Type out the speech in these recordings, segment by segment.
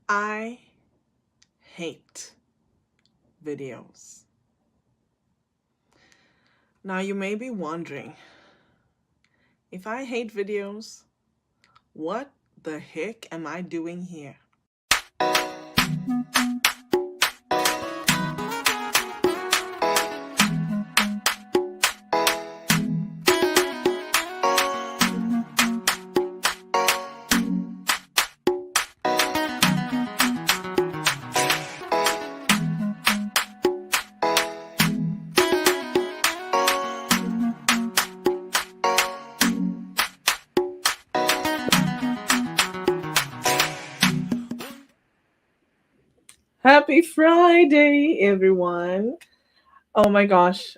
I hate videos. Now, you may be wondering, if I hate videos, what the heck am I doing here? Happy Friday, everyone. Oh my gosh,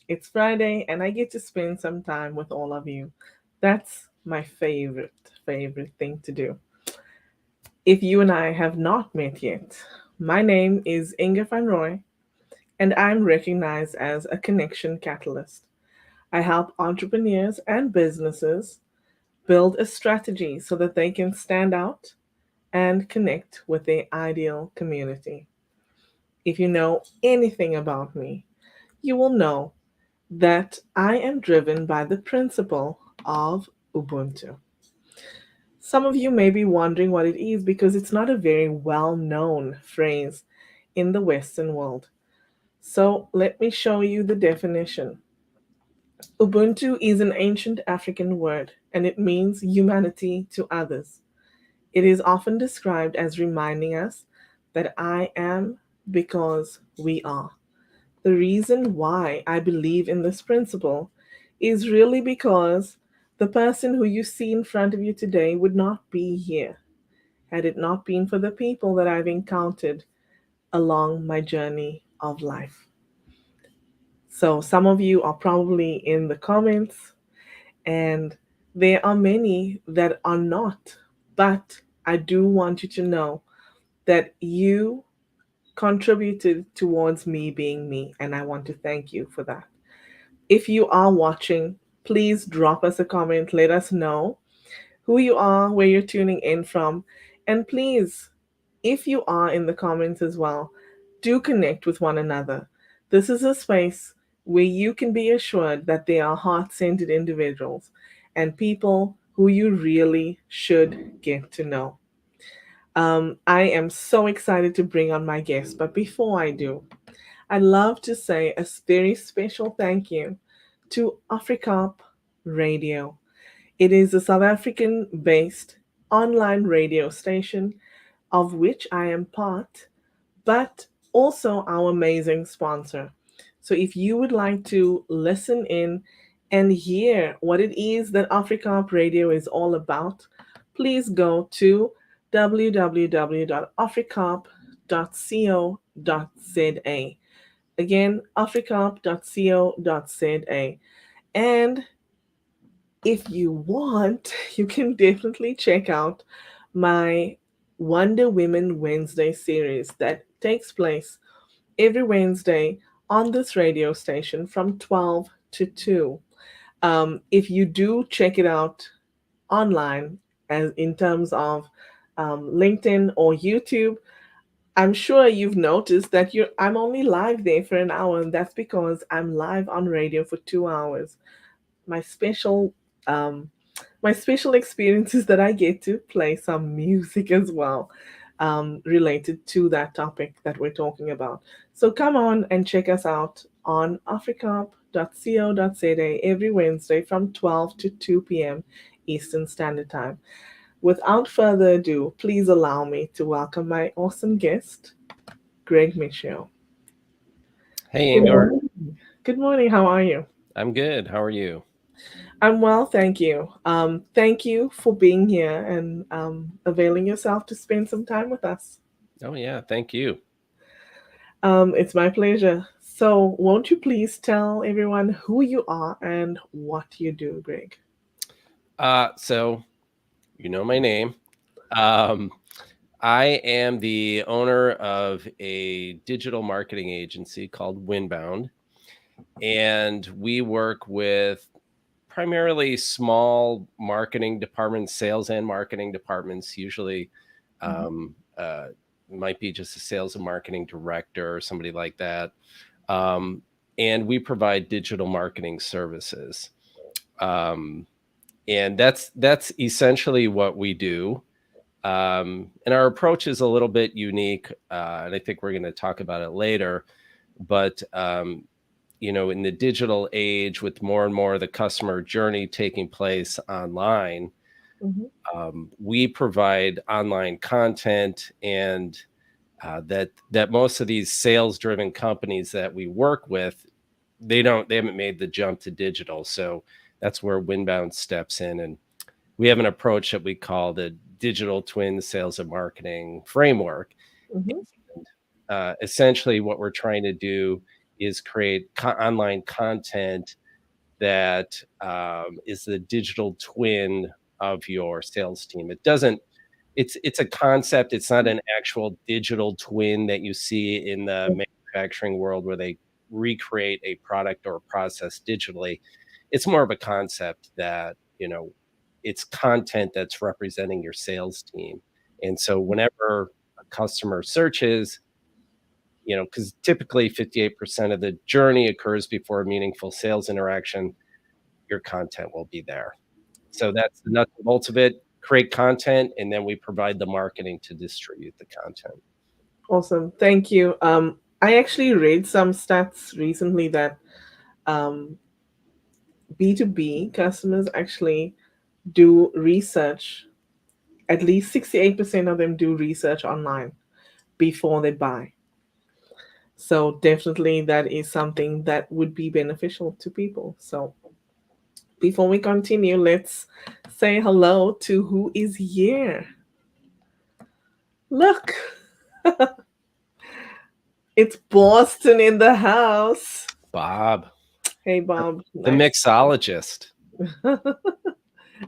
it's Friday and I get to spend some time with all of you. That's my favorite thing to do. If you and I have not met yet, my name is Inge van Roy and I'm recognized as a connection catalyst. I help entrepreneurs and businesses build a strategy so that they can stand out and connect with their ideal community. If you know anything about me, you will know that I am driven by the principle of Ubuntu. Some of you may be wondering what it is because it's not a very well known phrase in the Western world. So let me show you the definition. Ubuntu is an ancient African word and it means humanity to others. It is often described as reminding us that I am because we are. The reason why I believe in this principle is really because the person who you see in front of you today would not be here had it not been for the people that I've encountered along my journey of life. So, some of you are probably in the comments, and there are many that are not. But I do want you to know that you contributed towards me being me, and I want to thank you for that. If you are watching, please drop us a comment. Let us know who you are, where you're tuning in from. And please, if you are in the comments as well, do connect with one another. This is a space where you can be assured that they are heart centered individuals and people who you really should get to know. I am so excited to bring on my guest, but before I do, I'd love to say a very special thank you to Africop Radio. It is a South African based online radio station of which I am part, but also our amazing sponsor. So if you would like to listen in and hear what it is that Africop Radio is all about, please go to www.africop.co.za. Again, africop.co.za. And if you want, you can definitely check out my Wonder Women Wednesday series that takes place every Wednesday on this radio station from 12 to 2. If you do check it out online, as in terms of LinkedIn or YouTube, I'm sure you've noticed that I'm only live there for an hour, and that's because I'm live on radio for 2 hours. My special um, my special experience is that I get to play some music as well, related to that topic that we're talking about. So come on and check us out on africop.co.za every Wednesday from 12 to 2 p.m. Eastern Standard Time. Without further ado, please allow me to welcome my awesome guest, Greg Mischio. Hey, Good Ingor. morning. Good morning. How are you? I'm good. How are you? I'm well, thank you. Thank you for being here and availing yourself to spend some time with us. Oh, yeah. Thank you. It's my pleasure. So, won't you please tell everyone who you are and what you do, Greg? So you know my name. Um, I am the owner of a digital marketing agency called Winbound, and we work with primarily small marketing departments, sales and marketing departments, usually Mhm. might be just a sales and marketing director or somebody like that. Um, and we provide digital marketing services. Um, and that's essentially what we do. And our approach is a little bit unique, and I think we're going to talk about it later. But in the digital age, with more and more of the customer journey taking place online, Mhm. we provide online content, and that most of these sales driven companies that we work with, they haven't made the jump to digital. So that's where Winbound steps in, and we have an approach that we call the digital twin sales and marketing framework. Mhm. Essentially, what we're trying to do is create online content that is the digital twin of your sales team. It doesn't. It's a concept. It's not an actual digital twin that you see in the manufacturing world where they recreate a product or a process digitally. It's more of a concept that it's content that's representing your sales team. And so whenever a customer searches, because typically 58% of the journey occurs before a meaningful sales interaction, your content will be there. So that's the nuts and bolts of it. Create content, and then we provide the marketing to distribute the content. Awesome. Thank you. I actually read some stats recently that um, B2B customers actually do research. At least 68% of them do research online before they buy. So definitely that is something that would be beneficial to people. So before we continue, let's say hello to who is here. Look, it's Boston in the house. Bob, Hey Bob, the nice. mixologist.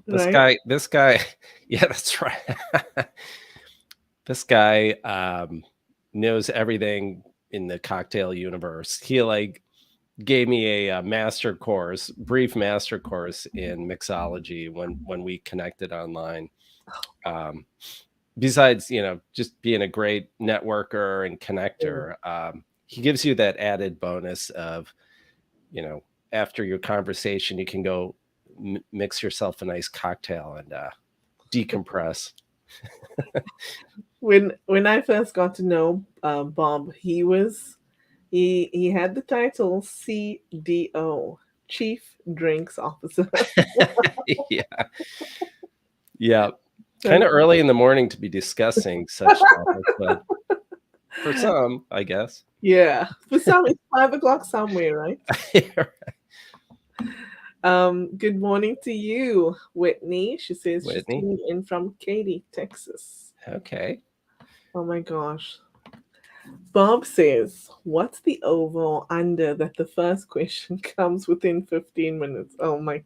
This Right? guy, this guy, yeah, that's right. This guy knows everything in the cocktail universe. He like gave me a, brief master course in mixology when we connected online. Um, Besides, just being a great networker and connector, he gives you that added bonus of, you know, after your conversation, you can go mix yourself a nice cocktail and decompress. When I first got to know Bob, he had the title CDO, Chief Drinks Officer. Yeah. Yeah. Kind That's of early in the morning to be discussing such topics, but for some, I guess. yeah. For some, it's 5 o'clock somewhere, right? Good morning to you, Whitney. She says she's Whitney. tuning in from Katy, Texas. Okay. Oh my gosh. Bob says, "What's the over or under that the first question comes within 15 minutes?" Oh my.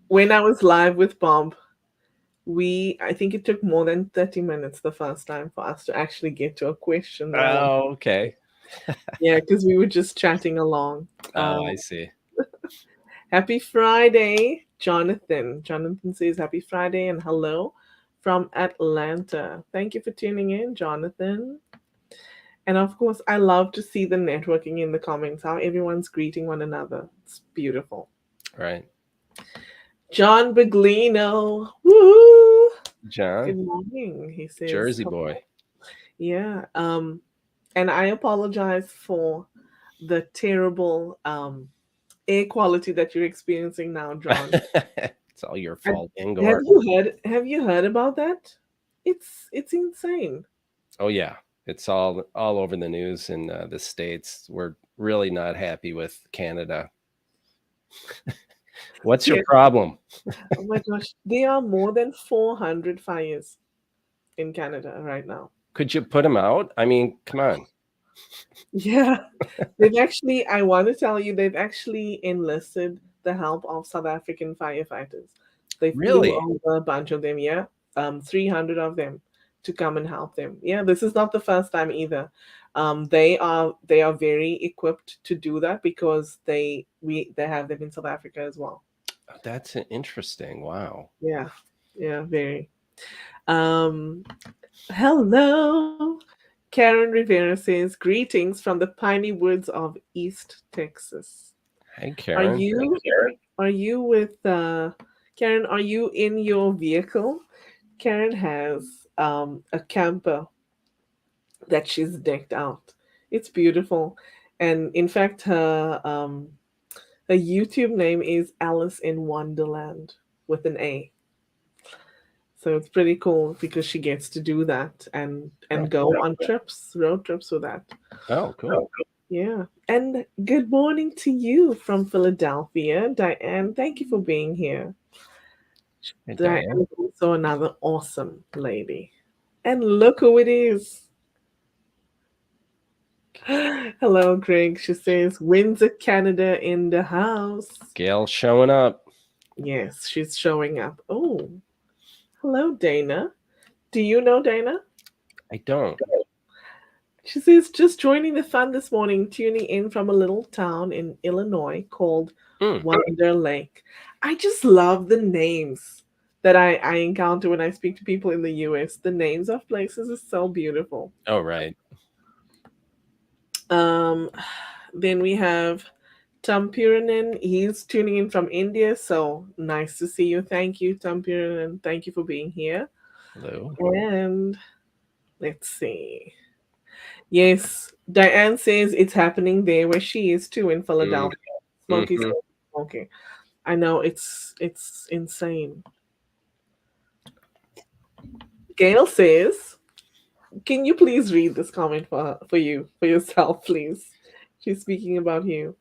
When I was live with Bob, I think it took more than 30 minutes the first time for us to actually get to a question that I want. Oh, okay. Yeah, because we were just chatting along. Oh, Um, I see. Happy Friday, Jonathan. Jonathan says happy Friday and hello from Atlanta. Thank you for tuning in, Jonathan. And of course, I love to see the networking in the comments, how everyone's greeting one another. It's beautiful. Right. John Biglino. Woo! John, Good morning. He says, Jersey boy. yeah. And I apologize for the terrible air quality that you're experiencing now, John. It's all your Have fault, Ingor. have you heard about that? It's insane. Oh yeah, it's all over the news in the states. We're really not happy with Canada. What's your Yeah. problem? Oh my gosh. There are more than 400 fires in Canada right now. Could you put them out? I mean, come on. Yeah. They've actually, I want to tell you, they've actually enlisted the help of South African firefighters. They flew Really? over a bunch of them, yeah, 300 of them to come and help them. Yeah, this is not the first time either. They are very equipped to do that because they have them in South Africa as well. That's interesting. Wow. Yeah, yeah, very. Um, Hello. Karen Rivera says, greetings from the piney woods of East Texas. Hey, Are Karen. you are you with Karen, are you in your vehicle? Karen has a camper that she's decked out. It's beautiful. And in fact her YouTube name is Alice in Wonderland with an A. So it's pretty cool because she gets to do that Oh, and go on trips, road trips with that. oh, cool. Yeah. And good morning to you from Philadelphia, Diane. Thank you for being here. Hey, Diane Diane. is also another awesome lady. And look who it is. Hello, Greg. She says, Windsor, Canada in the house. Gail showing up. Yes, she's showing up. Oh, hello, Dana. Do you know Dana? I don't. She says, just joining the fun this morning, tuning in from a little town in Illinois called Mm. Wonder Lake. I just love the names that I encounter when I speak to people in the US. The names of places is so beautiful. Oh, right. Um, then we have Tom Puranen. He's tuning in from India, so nice to see you. Thank you, Tom Puranen. Thank you for being here. Hello. And let's see. Yes, Diane says it's happening there where she is too in Mm. Philadelphia. Smoky, Mm-hmm. smoky, smoky. I know it's insane. Gail says, "Can you please read this comment for you for yourself, please?" She's speaking about you.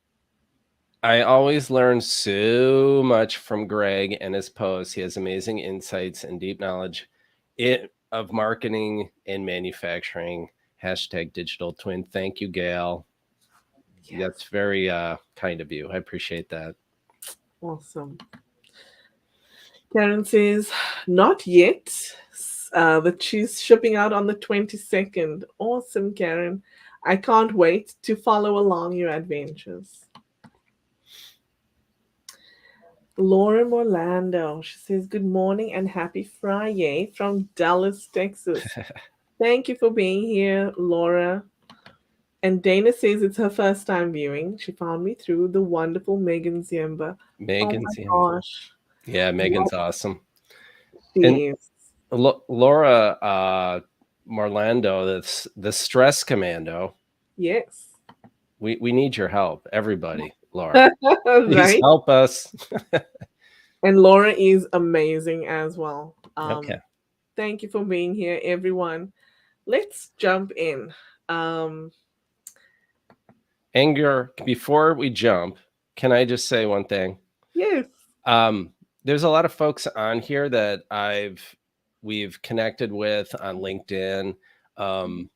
I always learn so much from Greg and his posts. He has amazing insights and deep knowledge of marketing and manufacturing. Hashtag digital twin. Thank you, Gail. That's Yes, very kind of you. I appreciate that. awesome. Karen says, "Not yet. But she's shipping out on the 22nd. Awesome, Karen. I can't wait to follow along your adventures." Laura Orlando. She says, good morning and happy Friday from Dallas, Texas. Thank you for being here, Laura. And Dana says it's her first time viewing. She found me through the wonderful Megan Ziemba. Oh Megan's my in. gosh. Yeah, What Megan's awesome. And she is. Laura Marlando, that's the stress commando. Yes. We need your help, everybody. Laura, please Right? help us. And Laura is amazing as well. Okay. Thank you for being here, everyone. Let's jump in. Um, Anger, before we jump, can I just say one thing? yes. Um, there's a lot of folks on here that we've connected with on LinkedIn. Um,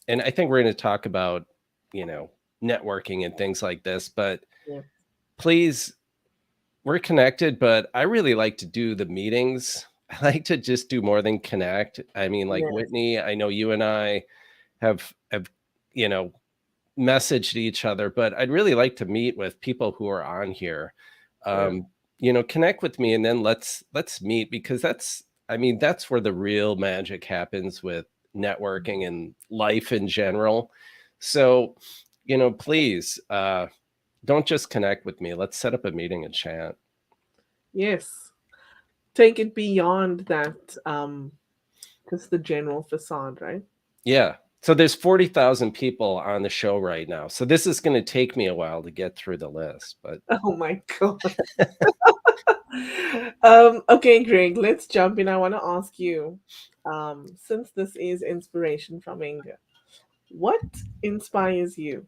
and I think we're going to talk about, you know, networking and things like this, but Yes. please, we're connected, but I really like to do the meetings. I like to just do more than connect. I mean, like Yes. Whitney, I know you and I have, you know, messaged each other, but I'd really like to meet with people who are on here. Yeah. Um, you know, connect with me and then let's meet, because that's, I mean, that's where the real magic happens with networking and life in general. So, you know, please don't just connect with me. Let's set up a meeting and chat. Yes. Take it beyond that, just the general facade, right? Yeah. So there's 40,000 people on the show right now. So this is going to take me a while to get through the list, but Oh my god. Okay, Greg, let's jump in. I want to ask you, since this is inspiration from India, what inspires you?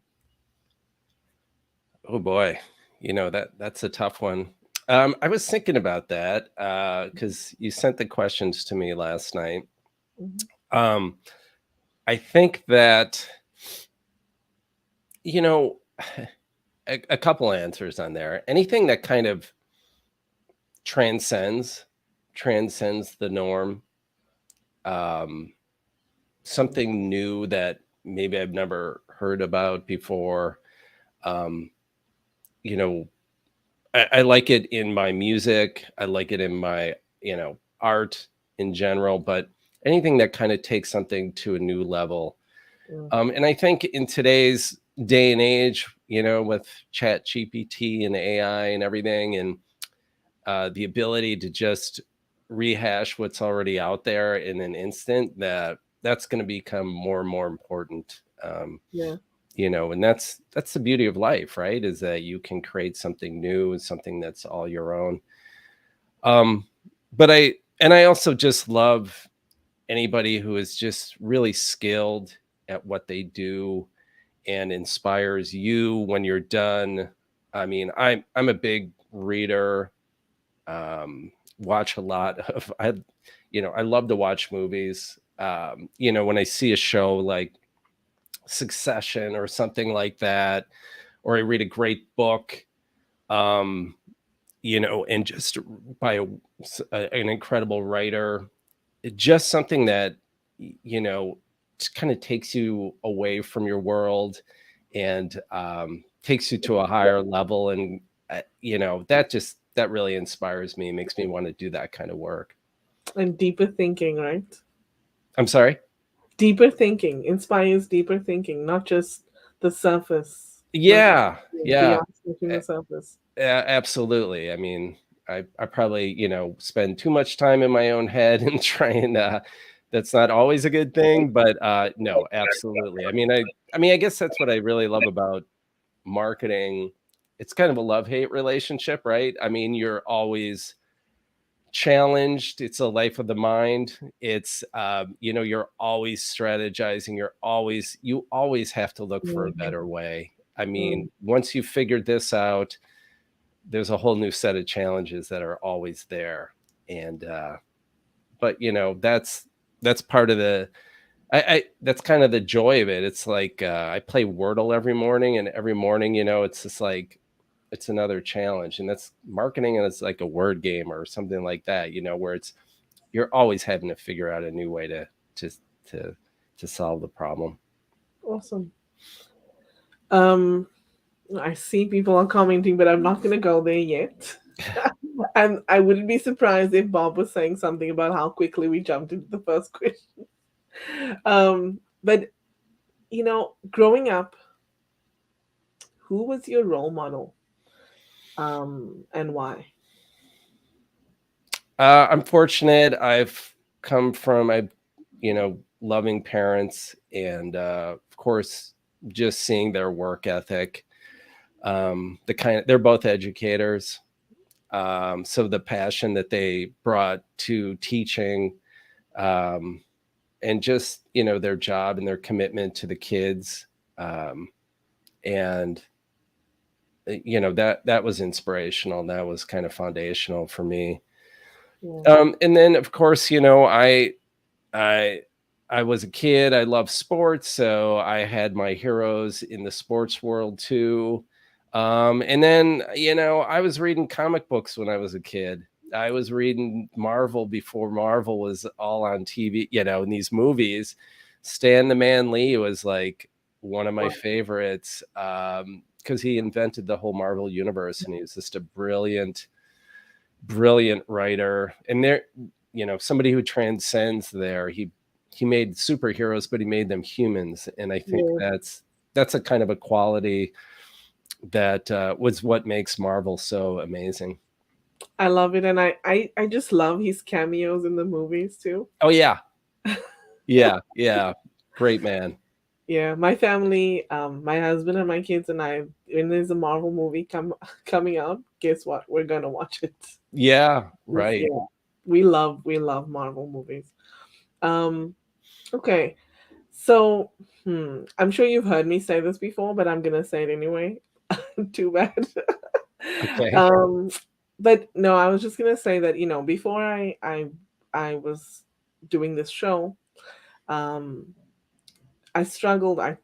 oh boy, you know, that's a tough one. I was thinking about that because you sent the questions to me last night. Mhm. Um, I think that, you know, a couple answers on there. Anything that kind of transcends transcends the norm. Um, Something new that maybe I've never heard about before. Um, you know, I like it in my music. I like it in my, you know, art. in general, but anything that kind of takes something to a new level. Mm. And I think in today's day and age, with Chat GPT and AI and everything, and the ability to just rehash what's already out there in an instant, that's going to become more and more important. Yeah. And that's the beauty of life, right? Is that you can create something new and something that's all your own. Um, but I also just love anybody who is just really skilled at what they do and inspires you when you're done. I mean, I'm a big reader. Watch a lot of I love to watch movies. When I see a show like Succession or something like that, or I read a great book, um, and just by an incredible writer, just something that just kind of takes you away from your world and takes you to a higher level, and that really inspires me, makes me want to do that kind of work. And deeper thinking, right? I'm sorry. Deeper thinking inspires deeper thinking, not just the surface, not Yeah, yeah. beyond scratching the surface. Absolutely. I mean, I probably, spend too much time in my own head and trying that's not always a good thing, but no, absolutely. I mean, I guess that's what I really love about marketing. It's kind of a love-hate relationship, right? I mean, you're always challenged. It's a life of the mind. It's you're always strategizing. You always have to look for a Mhm. better way. I mean, Mm. once you figured this out, there's a whole new set of challenges that are always there. And but that's part of the I that's kind of the joy of it. It's like I play Wordle every morning, and every morning, it's just like it's another challenge. And that's marketing, and it's like a word game or something like that, where you're always having to figure out a new way to to to solve the problem. Awesome. Um, I see people are commenting, but I'm not going to go there yet. And I wouldn't be surprised if Bob was saying something about how quickly we jumped into the first question. But growing up, who was your role model, and why? I'm fortunate. I've come from loving parents, and of course, just seeing their work ethic. They're both educators, so the passion that they brought to teaching, um, and just their job and their commitment to the kids, and that was inspirational. That was kind of foundational for me. Yeah. And then of course, I I was a kid. I loved sports, so I had my heroes in the sports world too. And then I was reading comic books when I was a kid. I was reading Marvel before Marvel was all on TV, in these movies. Stan the Man Lee was like one of my Wow. favorites, because he invented the whole Marvel universe, and he was just a brilliant, brilliant writer. And there, somebody who transcends there. He made superheroes, but he made them humans, and I think Yeah. that's a kind of a quality that was what makes Marvel so amazing. I love it, and I just love his cameos in the movies too. Oh yeah, yeah, yeah. Great man. Yeah, my family, my husband and my kids and I, when there's a Marvel movie coming out, guess what? We're gonna watch it. Yeah, right. Yeah, we love Marvel movies. Um, okay, so I'm sure you've heard me say this before, but I'm gonna say it anyway. Too bad. Okay. um, but no, I was just gonna say that before I was doing this show, um, I struggled. I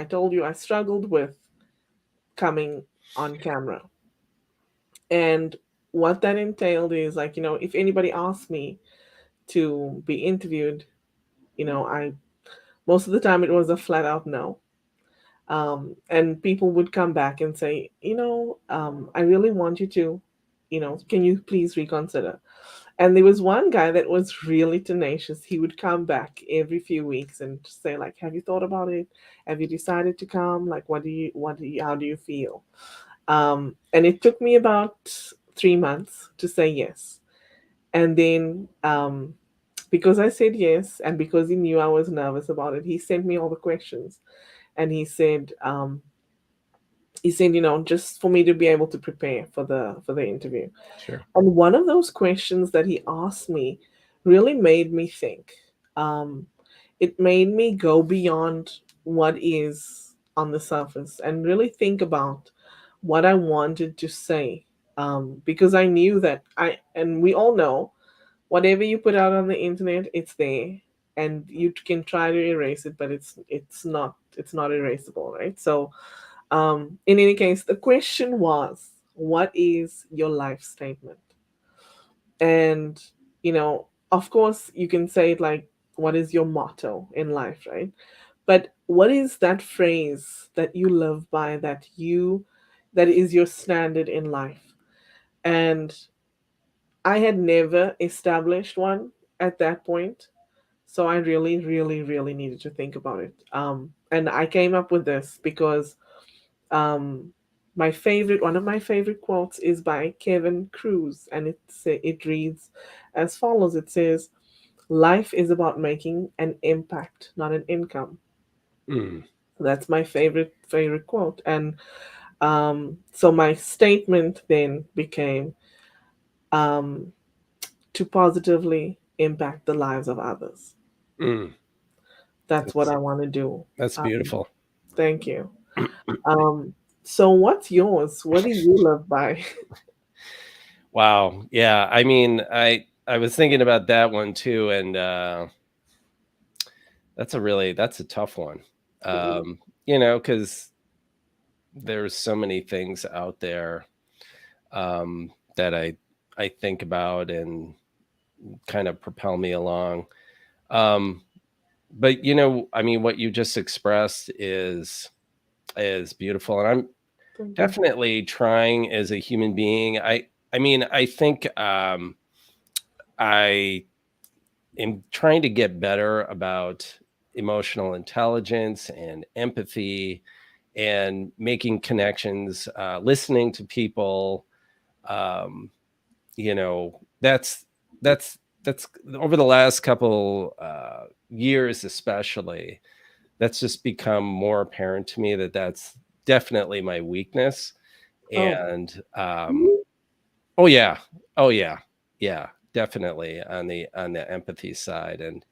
told you I struggled with coming on camera, and what that entailed is like if anybody asked me to be interviewed, I most of the time it was a flat out no. And people would come back and say, I really want you to, can you please reconsider? And there was one guy that was really tenacious. He would come back every few weeks and say, like, have you thought about it? Have you decided to come? Like, how do you feel? And it took me about 3 months to say yes. And then, because I said yes, and because he knew I was nervous about it, he sent me all the questions. And he said, just for me to be able to prepare for the interview. Sure. And one of those questions that he asked me really made me think. Um, it made me go beyond what is on the surface and really think about what I wanted to say. Because I knew that and we all know, whatever you put out on the internet, it's there, and you can try to erase it, but it's not erasable, right? So, in any case, the question was, what is your life statement? And, of course, you can say it like, what is your motto in life, right? But what is that phrase that you live by, that is your standard in life? And I had never established one at that point. So I really, really, really needed to think about it. And I came up with this because um, one of my favorite quotes is by Kevin Cruz, and it reads as follows. It says, "Life is about making an impact, not an income." Mm, That's my favorite quote, and so my statement then became, um, to positively impact the lives of others. mm. That's what That's I want to do. that's Um, beautiful. Thank you. Um, so what's yours? What do you live by? Wow. Yeah. I mean, I was thinking about that one too, and that's a tough one. Because there's so many things out there that I think about and kind of propel me along. Um, but I mean, what you just expressed is beautiful, and I'm Thank you. definitely trying as a human being. I mean, I think I am trying to get better about emotional intelligence and empathy and making connections, listening to people. Um, that's over the last couple years, especially. That's just become more apparent to me that that's definitely my weakness. Oh, And mhm. oh yeah, oh yeah, yeah, definitely on the empathy side and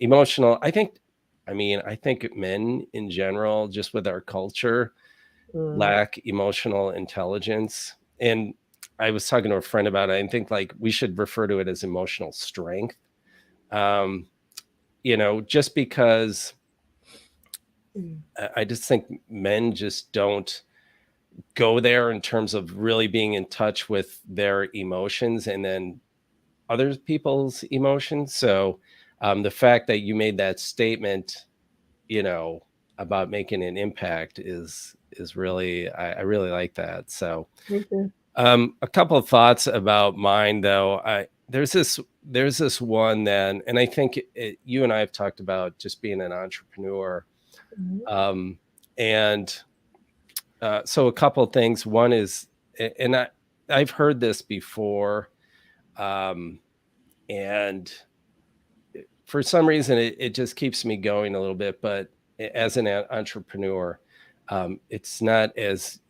emotional. I mean, I think men in general, just with our culture, Mm, lack emotional intelligence. And I was talking to a friend about it. I think like we should refer to it as emotional strength. Um, just because mm. I just think men just don't go there in terms of really being in touch with their emotions and then other people's emotions. So the fact that you made that statement, you know, about making an impact is really I really like that. So Okay. a couple of thoughts about mine though. I there's this one then, and I think you and I have talked about just being an entrepreneur. Mhm. Um, and so a couple of things. One is, and I've heard this before, um, and for some reason it just keeps me going a little bit. But as an entrepreneur, it's not as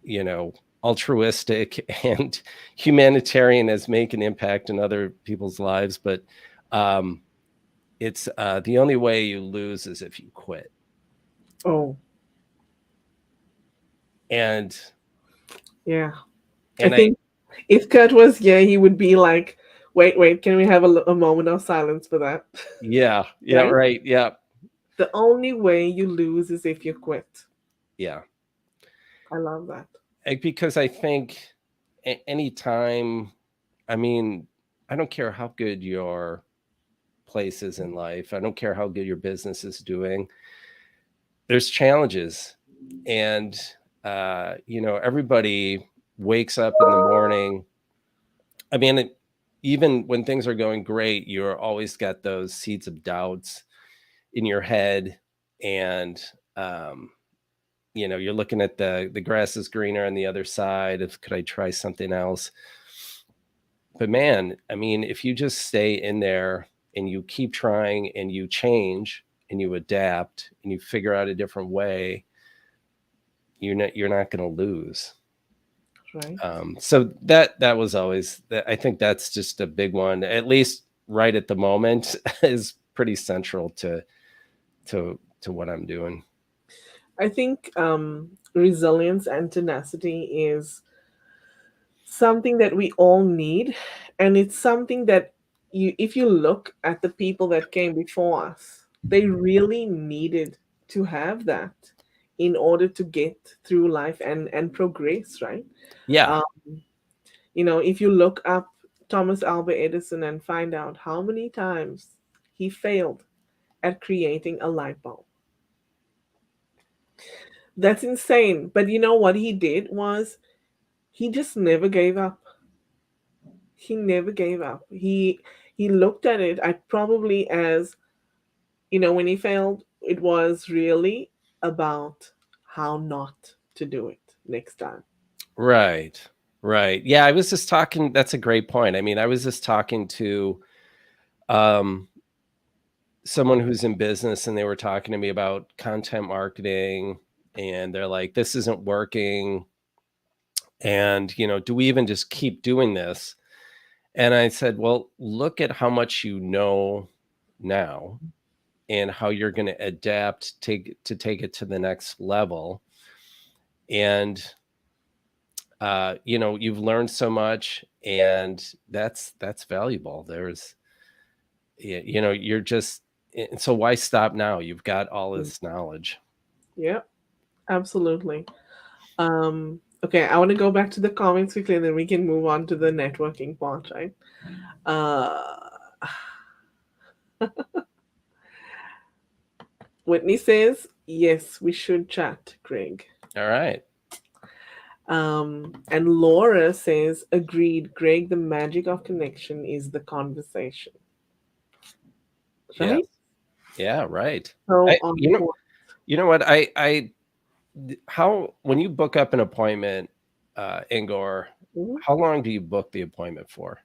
you know altruistic and humanitarian as make an impact in other people's lives. But um, it's the only way you lose is if you quit. Oh, And yeah. I and I think if Kurt was here, he would be like, wait, wait, can we have a moment of silence for that? yeah, yeah, Right? right, yeah, The only way you lose is if you quit. yeah. I love that. Because I think anytime, I mean, I don't care how good your place is in life, I don't care how good your business is doing, there's challenges. And, everybody wakes up in the morning. I mean, even when things are going great, you're always got those seeds of doubts in your head, and um, you're looking at the grass is greener on the other side. If could I try something else? But man, I mean, if you just stay in there and you keep trying and you change and you adapt and you figure out a different way, you're not going to lose. Right. So that was always that. I think that's just a big one, at least right at the moment, is pretty central to what I'm doing. I think resilience and tenacity is something that we all need, and it's something that if you look at the people that came before us, they really needed to have that in order to get through life and progress, right? Yeah. um, if you look up Thomas Alva Edison and find out how many times he failed at creating a light bulb, that's insane. But you know what he did was he just never gave up. He never gave up. He looked at it, I probably as, when he failed, it was really about how not to do it next time. Right. Right. Yeah, I was just talking, that's a great point. I mean, I was just talking to um someone who's in business, and they were talking to me about content marketing, and they're like, this isn't working, and do we even just keep doing this? And I said, well, look at how much you know now and how you're going to adapt to take it to the next level. And you've learned so much, and that's valuable. You're just, and so why stop now? You've got all Mm. this knowledge. Yeah, absolutely. Okay, I want to go back to the comments quickly and then we can move on to the networking part, right? Uh, Whitney says, yes, we should chat, Greg. All right. And Laura says, agreed, Greg, the magic of connection is the conversation, Yes. right? Yeah, right. So I on you know point. you know what I how when you book up an appointment, Ingor, Mhm. how long do you book the appointment for?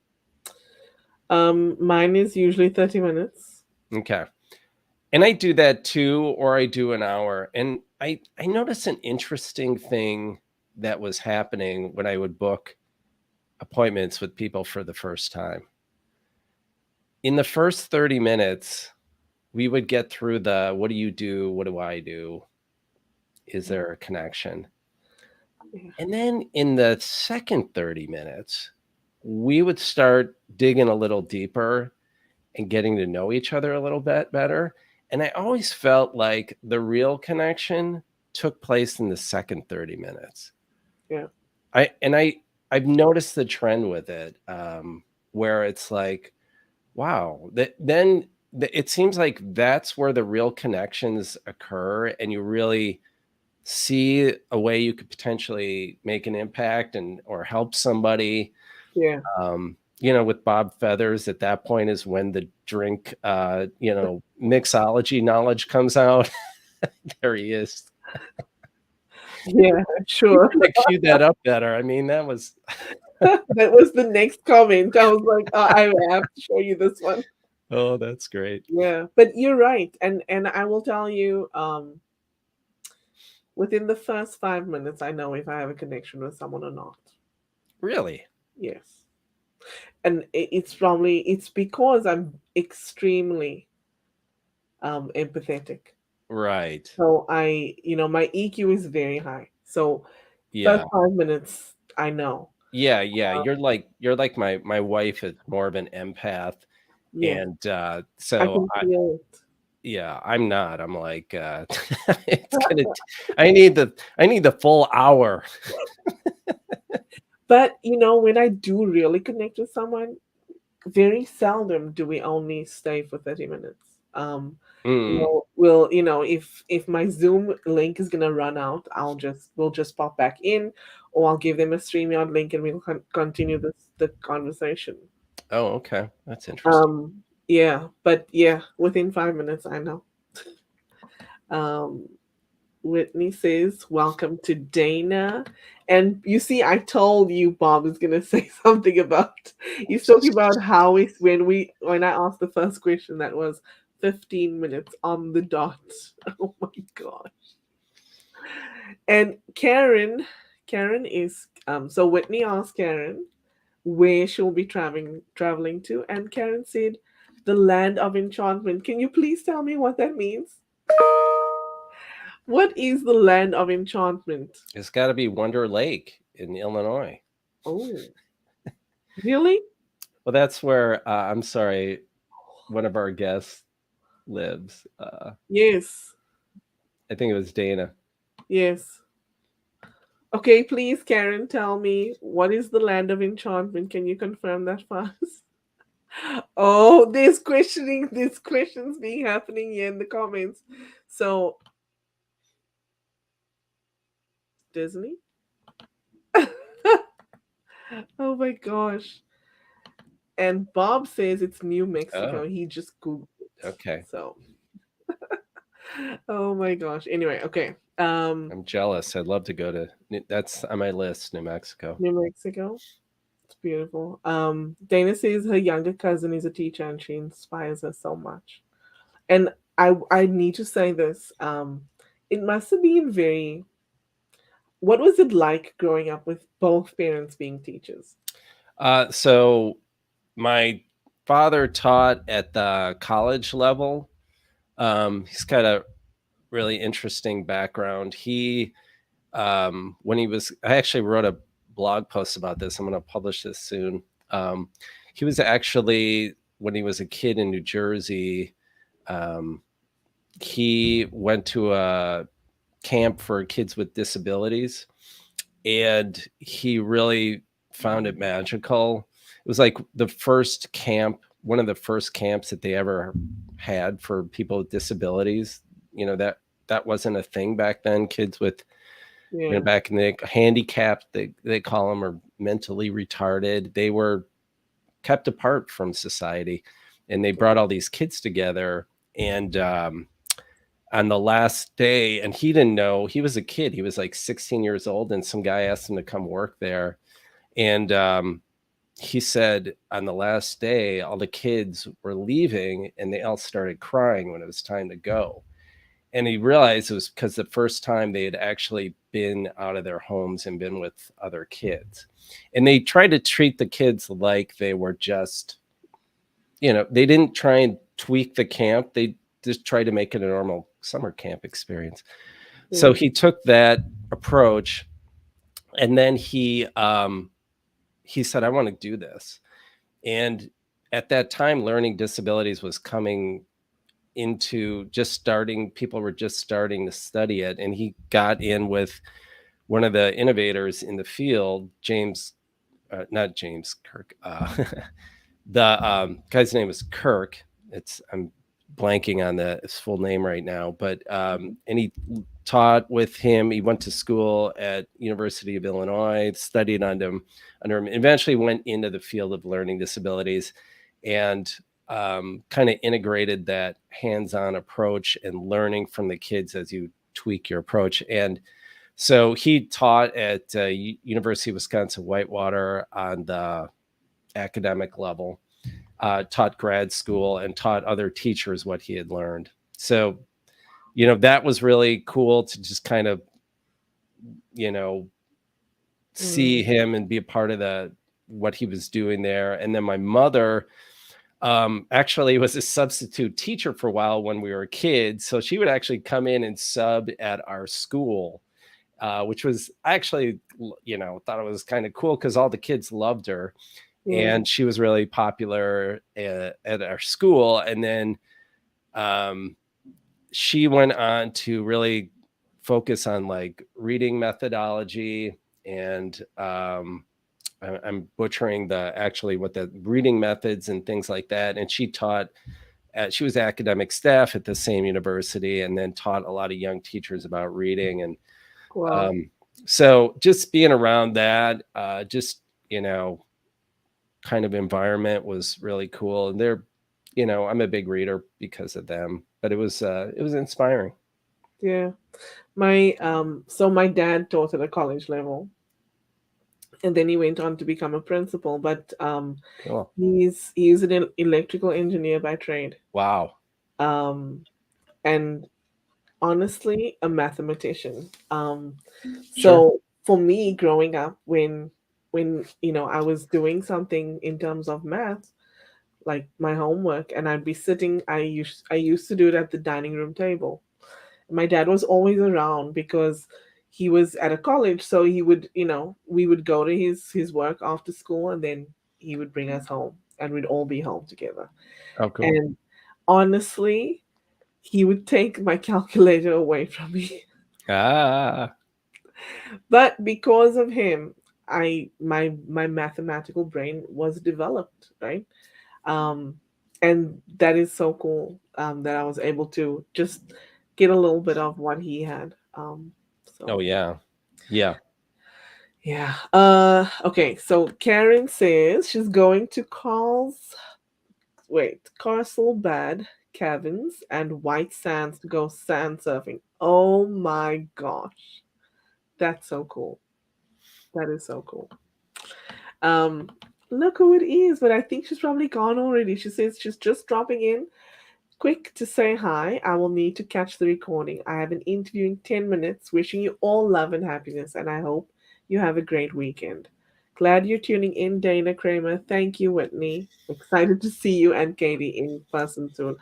Mine is usually 30 minutes. Okay. And I do that too, or I do an hour. And I noticed an interesting thing that was happening when I would book appointments with people for the first time. In the first 30 minutes, we would get through the what do you do? What do I do? Is there a connection? Yeah. And then in the second 30 minutes, we would start digging a little deeper and getting to know each other a little bit better. And I always felt like the real connection took place in the second 30 minutes. Yeah. I've noticed the trend with it, where it's like, wow, it seems like that's where the real connections occur, and you really see a way you could potentially make an impact and or help somebody. Yeah. With Bob Feathers, at that point is when the drink, mixology knowledge comes out. There he is. Yeah, You sure. could have queued that up better. I mean, that was That was the next comment. I was like, I have to show you this one. oh, that's great. Yeah, but you're right, and I will tell you, within the first 5 minutes, I know if I have a connection with someone or not. Really? Yes, and it's because I'm extremely empathetic. Right. So my EQ is very high. So first Yeah. 5 minutes, I know. Yeah, yeah. You're like my wife is more of an empath, Yeah, and I so can feel it. yeah, I'm not. I'm like, it's gonna. I need the full hour. But when I do really connect with someone, very seldom do we only stay for 30 minutes. Mm, If my Zoom link is gonna run out, we'll just pop back in, or I'll give them a StreamYard link and we'll continue the conversation. Oh, okay. That's interesting. Yeah, but yeah, within 5 minutes, I know. Um, Whitney says, "Welcome to Dana." And you see, I told you Bob is gonna say something about. He's talking about how it's when I asked the first question that was 15 minutes on the dot. Oh my god! And Karen is so Whitney asked Karen where she'll be traveling to, and Karen said, "The land of enchantment." Can you please tell me what that means? What is the land of enchantment? It's got to be Wonder Lake in Illinois. Oh, really? Well, that's where I'm sorry, one of our guests lives. Yes, I think it was Dana. yes. Okay, please, Karen, tell me what is the land of enchantment? Can you confirm that for us? Oh, there's questions being happening here in the comments. So, Disney? Oh my gosh. And Bob says it's New Oh, Mexico. He just Googled it. okay. So, oh my gosh. Anyway, okay. I'm jealous. I'd love to go to. That's on my list, New Mexico. New Mexico. It's beautiful. Dana says her younger cousin is a teacher and she inspires her so much. And I need to say this. It must have been very. What was it like growing up with both parents being teachers? So my father taught at the college level. He's got a really interesting background. When he was, I actually wrote a blog post about this. I'm going to publish this soon. Um, he was actually, when he was a kid in New Jersey, um, he went to a camp for kids with disabilities, and he really found it magical. It was like the first camp, one of the first camps that they ever had for people with disabilities. You know, that wasn't a thing back then. Kids with, you know, Yeah, back in the handicapped, they call them, or mentally retarded, they were kept apart from society, and they brought all these kids together. And on the last day, and he didn't know, he was a kid, he was like 16 years old, and some guy asked him to come work there. And he said on the last day, all the kids were leaving and they all started crying when it was time to go. And he realized it was because the first time they had actually been out of their homes and been with other kids. And they tried to treat the kids like they were just, you know, they didn't try and tweak the camp. They just tried to make it a normal summer camp experience. So yeah, he took that approach, and then he said, I want to do this. And at that time, learning disabilities was coming into just starting, people were just starting to study it. And he got in with one of the innovators in the field, James, not James Kirk, the guy's name was Kirk. I'm blanking on his full name right now, but and he taught with him. He went to school at University of Illinois, studied under him, eventually went into the field of learning disabilities, and kind of integrated that hands-on approach and learning from the kids as you tweak your approach. And so he taught at University of Wisconsin Whitewater on the academic level, taught grad school, and taught other teachers what he had learned. So, you know, that was really cool to just kind of, you know, see mm, him and be a part of what he was doing there. And then my mother actually was a substitute teacher for a while when we were kids. So she would actually come in and sub at our school, which was actually, you know, thought it was kind of cool because all the kids loved her, yeah. and she was really popular at our school. And then um, she went on to really focus on like reading methodology, and I'm butchering the actually what the reading methods and things like that. And she taught she was academic staff at the same university, and then taught a lot of young teachers about reading. And Wow. um, so just being around that, just, you know, kind of environment was really cool. And they're, I'm a big reader because of them, but it was inspiring. Yeah. My dad taught at a college level, and then he went on to become a principal. But Cool. he's an electrical engineer by trade, Wow. um, and honestly, a mathematician. Sure. So for me, growing up, when I was doing something in terms of math, like my homework, and I'd be sitting. I used to do it at the dining room table. My dad was always around because he was at a college, so he would, we would go to his work after school, and then he would bring us home, and we'd all be home together. Oh, cool. And honestly, he would take my calculator away from me. Ah, But because of him, my mathematical brain was developed, right? um, and that is so cool, that I was able to just get a little bit of what he had. oh So yeah, yeah. yeah. Okay. So Karen says she's going to Carlsbad Caverns and White Sands to go sand surfing. Oh my gosh, that's so cool. That is so cool. Um, Look who it is, but I think she's probably gone already. She says she's just dropping in quick to say hi. I will need to catch the recording. I have an interview in 10 minutes. Wishing you all love and happiness, and I hope you have a great weekend. Glad you're tuning in, Dana Kramer. Thank you, Whitney. Excited to see you and Katie in person soon.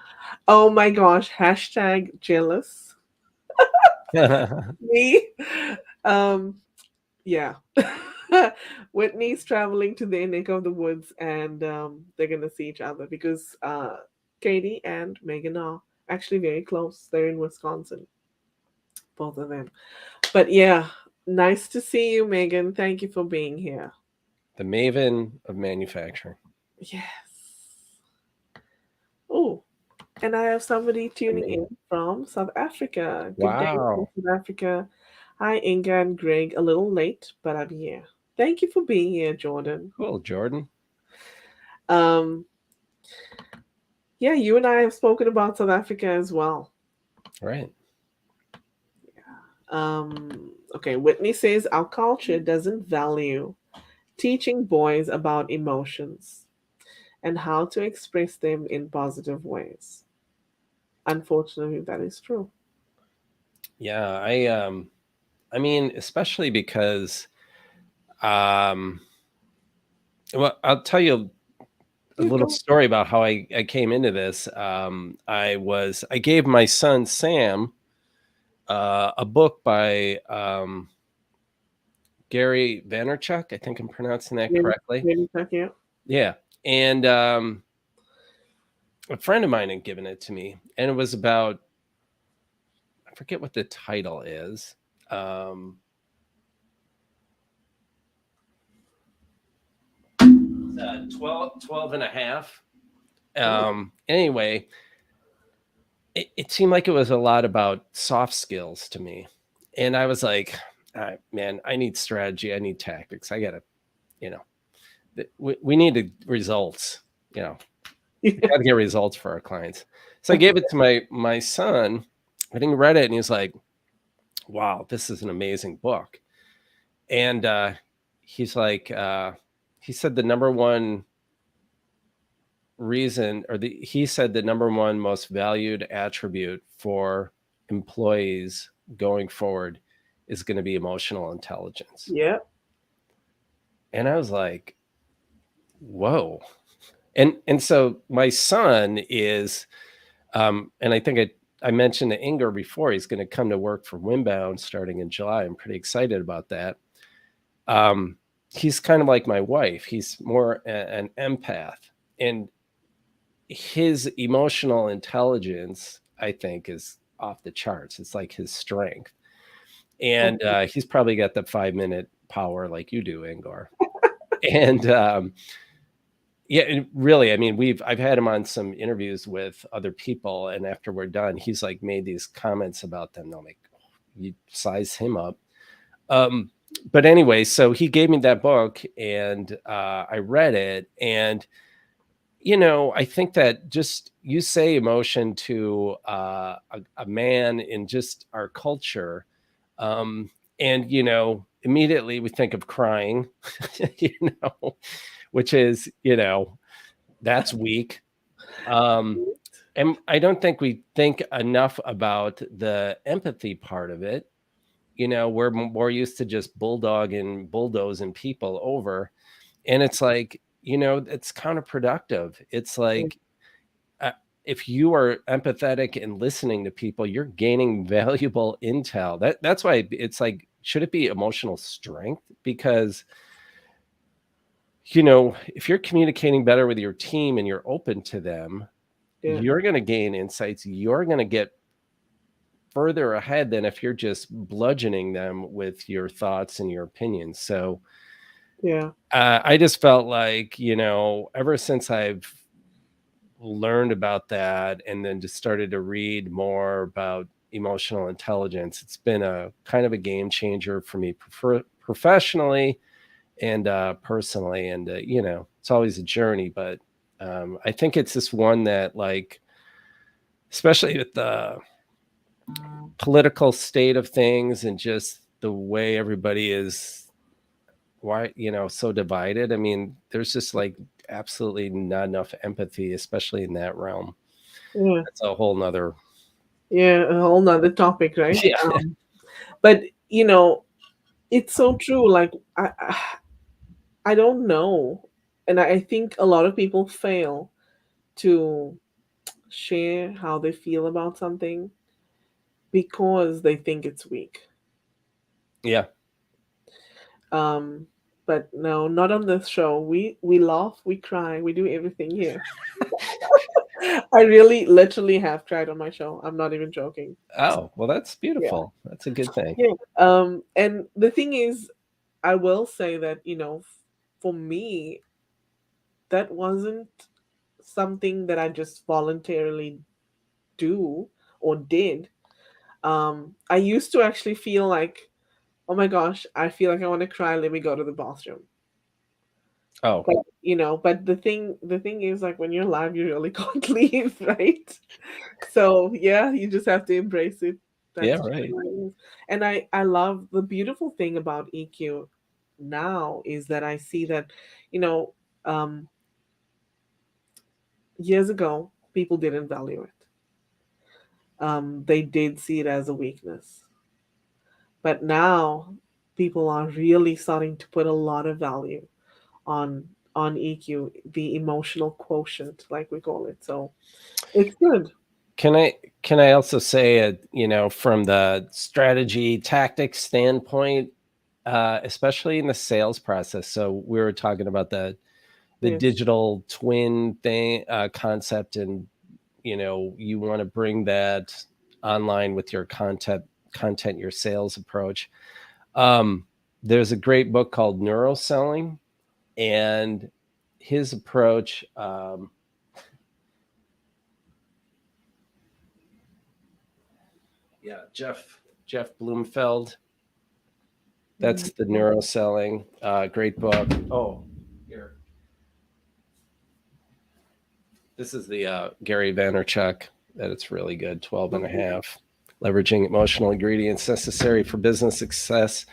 Oh my gosh, hashtag jealous. Me. Um, yeah. Whitney's traveling to their neck of the woods, and they're going to see each other because Katie and Megan are actually very close. They're in Wisconsin, both of them. But yeah, nice to see you, Megan. Thank you for being here. The maven of manufacturing. Yes. Oh, and I have somebody The tuning in maven. from South Africa. Good day from Wow. South Africa. Hi, Inga and Greg. A little late, but I'm here. Thank you for being here, Jordan. Cool, Jordan. Um, Yeah, you and I have spoken about South Africa as well. Right. Okay, Whitney says our culture doesn't value teaching boys about emotions and how to express them in positive ways. Unfortunately, that is true. Yeah. I mean, especially because um well, I'll tell you a You little go. story about how I came into this. I gave my son Sam a book by Gary Vaynerchuk. I think I'm pronouncing that Maybe, correctly. maybe check you. Yeah. And a friend of mine had given it to me, and it was about, I forget what the title is. Um, 12 and a half. Oh, Anyway, it seemed like it was a lot about soft skills to me. And I was like, all right, man, I need strategy. I need tactics. I got to, you know, we need results, you know, we yeah. got to get results for our clients. So I gave it to my son. I think he read it and he was like, wow, this is an amazing book. And he's like, he said the number one reason, or he said the number one most valued attribute for employees going forward is going to be emotional intelligence. Yeah. And I was like, whoa. And so my son is, and I think I mentioned to Inger before, he's going to come to work for Winbound starting in July. I'm pretty excited about that. Um, he's kind of like my wife. He's more an empath, and his emotional intelligence, I think, is off the charts. It's like his strength, and Okay. he's probably got the 5 minute power like you do, Ingor. And yeah, really, I mean, I've had him on some interviews with other people, and after we're done, he's like made these comments about them. I'm like, you size him up. but anyway, so he gave me that book, and I read it, and I think that just you say emotion to a man in just our culture, um, and immediately we think of crying, you know, which is that's weak. Um, and I don't think we think enough about the empathy part of it. We're more used to just bulldozing people over, and it's like it's counterproductive. It's like uh, if you are empathetic and listening to people, you're gaining valuable intel. That's why it's like, should it be emotional strength? Because if you're communicating better with your team and you're open to them, Yeah, you're going to gain insights. You're going to get further ahead than if you're just bludgeoning them with your thoughts and your opinions. So yeah, I just felt like, ever since I've learned about that and then just started to read more about emotional intelligence, it's been a kind of a game changer for me professionally and personally. And, it's always a journey, but I think it's this one that, like, especially with the political state of things and just the way everybody is, why so divided. I mean, there's just like absolutely not enough empathy, especially in that realm. yeah, That's a whole nother. yeah. A whole nother topic, right? Yeah. But it's so true. Like I don't know, and I think a lot of people fail to share how they feel about something because they think it's weak. Yeah. Um, but no, not on this show. We laugh, we cry, we do everything here. I really, literally have cried on my show. I'm not even joking. Oh, well, that's Yeah, beautiful. That's a good thing. yeah. And the thing is, I will say that for me, that wasn't something that I just voluntarily do or did. I used to actually feel like, oh my gosh, I feel like I want to cry. Let me go to the bathroom. Oh, But but the thing is, like, when you're live, you really can't leave, right? So yeah, you just have to embrace it. yeah, That's just right. how it is. And I love the beautiful thing about EQ now is that I see that, you know, um, years ago people didn't value it. They did see it as a weakness, but now people are really starting to put a lot of value on EQ, the emotional quotient, like we call it. So it's good. Can I can I also say, from the strategy tactics standpoint, especially in the sales process. So we were talking about the Yes. digital twin thing concept, and you want to bring that online with your content, your sales approach. Um, there's a great book called Neuroselling, and his approach. Yeah, Jeff Bloomfeld. That's the Mhm. Neuroselling. Great book. Oh, here. This is the Gary Vaynerchuk. That it's really good. 12 and a Okay. half. Leveraging emotional ingredients necessary for business success.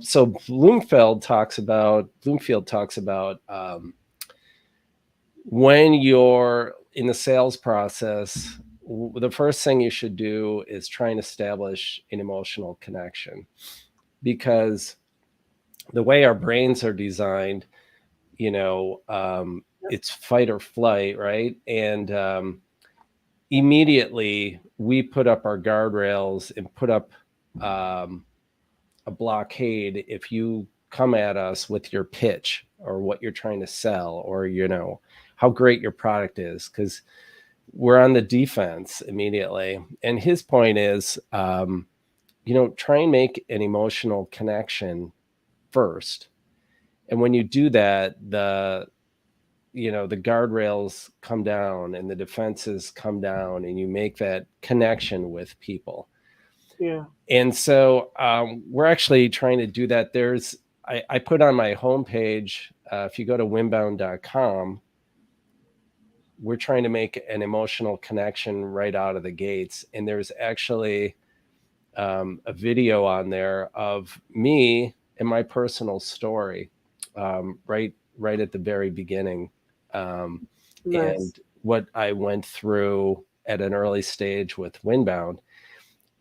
So Bloomfield talks about when you're in the sales process, the first thing you should do is try and establish an emotional connection, because the way our brains are designed, it's fight or flight, right? And immediately we put up our guardrails and put up um, a blockade if you come at us with your pitch or what you're trying to sell, or how great your product is, because we're on the defense immediately. And his point is, try and make an emotional connection first. And when you do that, the guardrails come down and the defenses come down, and you make that connection with people. Yeah. And so we're actually trying to do that. I put on my homepage, if you go to winbound.com, we're trying to make an emotional connection right out of the gates. And there's actually a video on there of me and my personal story, right at the very beginning, um, Nice. and what I went through at an early stage with Winbound.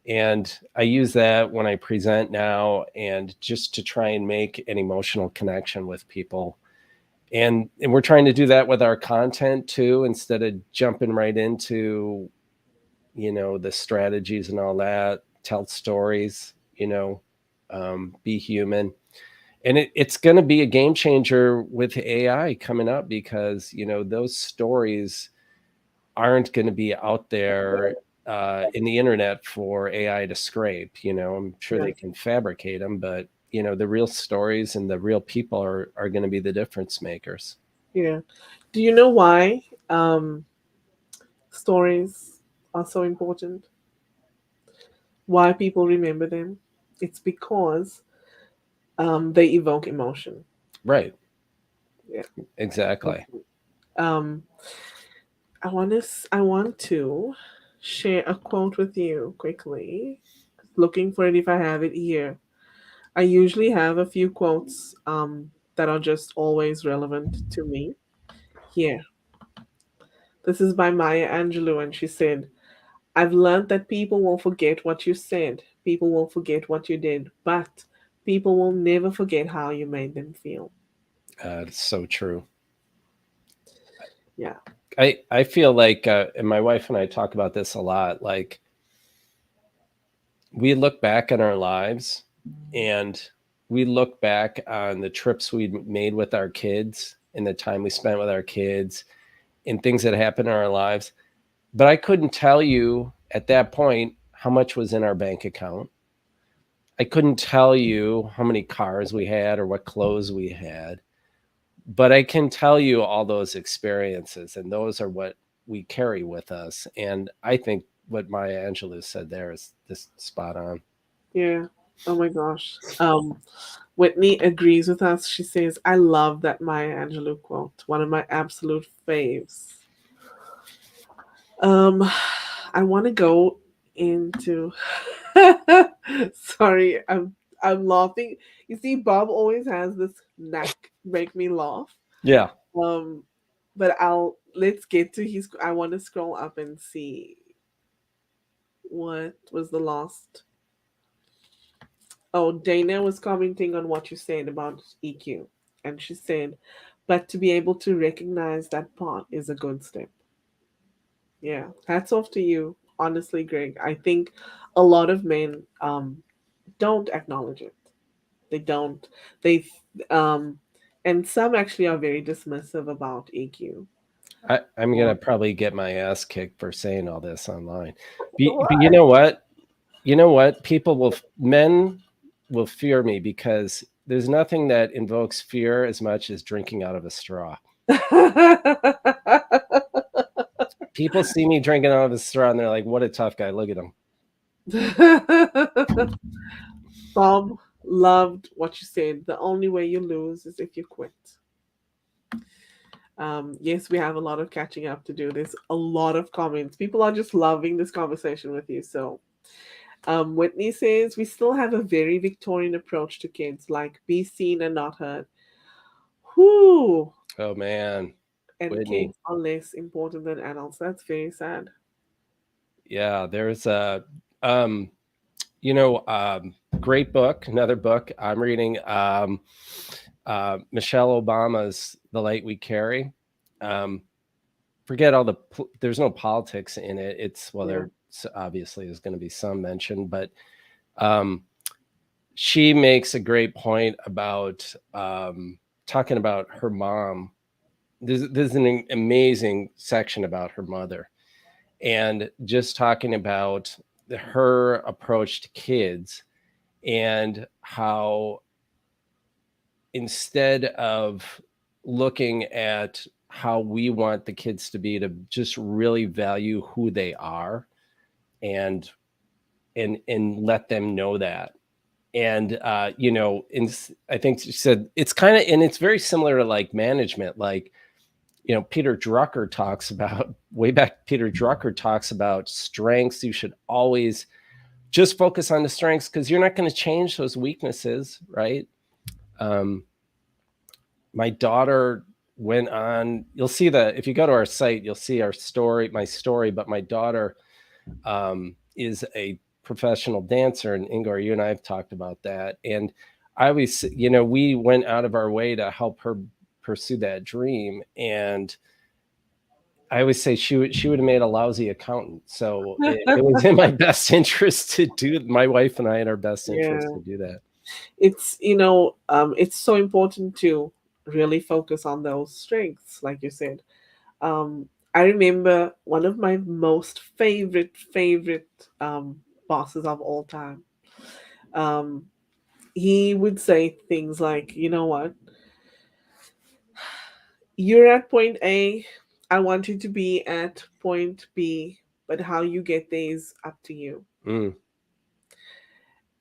And I use that when I present now, and just to try and make an emotional connection with people. And we're trying to do that with our content too, instead of jumping right into, the strategies and all that. Tell stories, be human. And it's going to be a game changer with AI coming up, because those stories aren't going to be out there in the internet for AI to scrape. I'm sure Yeah. they can fabricate them, but the real stories and the real people are going to be the difference makers. Yeah. Do you know why stories are so important? Why people remember them? It's because they evoke emotion. Right. Yeah. Exactly. Um, I want to share a quote with you quickly. Looking for it if I have it here. I usually have a few quotes that are just always relevant to me. Here, this is by Maya Angelou, and she said, "I've learned that people will forget what you said, people will forget what you did, but people will never forget how you made them feel." It's so true. Yeah. I feel like, and my wife and I talk about this a lot, like we look back on our lives, and we look back on the trips we made with our kids and the time we spent with our kids and things that happened in our lives. But I couldn't tell you at that point how much was in our bank account. I couldn't tell you how many cars we had or what clothes we had, but I can tell you all those experiences, and those are what we carry with us. And I think what Maya Angelou said there is this spot on. Yeah. Oh my gosh. Whitney agrees with us. She says, "I love that Maya Angelou quote. One of my absolute faves." Um, I want to go into. Sorry, I'm laughing. You see, Bob always has this knack make me laugh. Yeah. Um, but let's get to his. I want to scroll up and see what was the last. Oh, Dana was commenting on what you said about EQ, and she said, "But to be able to recognize that part is a good step." Yeah, hats off to you, honestly, Greg. I think a lot of men don't acknowledge it. They don't. They um, and some actually are very dismissive about EQ. I'm Um, gonna probably get my ass kicked for saying all this online. But you what? know what? People men will fear me, because there's nothing that invokes fear as much as drinking out of a straw. People see me drinking out of a straw, and they're like, "What a tough guy! Look at him." Bob loved what you said. The only way you lose is if you quit. Yes, we have a lot of catching up to do. There's a lot of comments. People are just loving this conversation with you. So, Whitney says we still have a very Victorian approach to kids, like be seen and not heard. Whoo! Oh man, And Whitney. kids are less important than adults. That's very sad. Yeah, there's a um, you know, great book. Another book I'm reading. Michelle Obama's "The Light We Carry." Um, Forget all the. There's no politics in it. It's, well, Yeah. there obviously is going to be some mention, but um, she makes a great point about talking about her mom. There's an amazing section about her mother, and just talking about her approach to kids, and how instead of looking at how we want the kids to be, to just really value who they are, and and let them know that. And I think she said it's kind of, and it's very similar to like management. Like, Peter Drucker talks about way back. Peter Drucker talks about strengths. You should always just focus on the strengths because you're not going to change those weaknesses, right? Um, my daughter went on. You'll see if you go to our site, you'll see my story. But my daughter is a professional dancer, and Ingvar, you and I have talked about that. And I always, we went out of our way to help her pursue that dream. And I always say she would have made a lousy accountant. So it was in my best interest to do. My wife and I, in our best interest Yeah. to do that. It's so important to really focus on those strengths, like you said. Um, I remember one of my most favorite bosses of all time. Um, he would say things like, you know what, you're at point A, I want you to be at point B, but how you get there is up to you. Mm,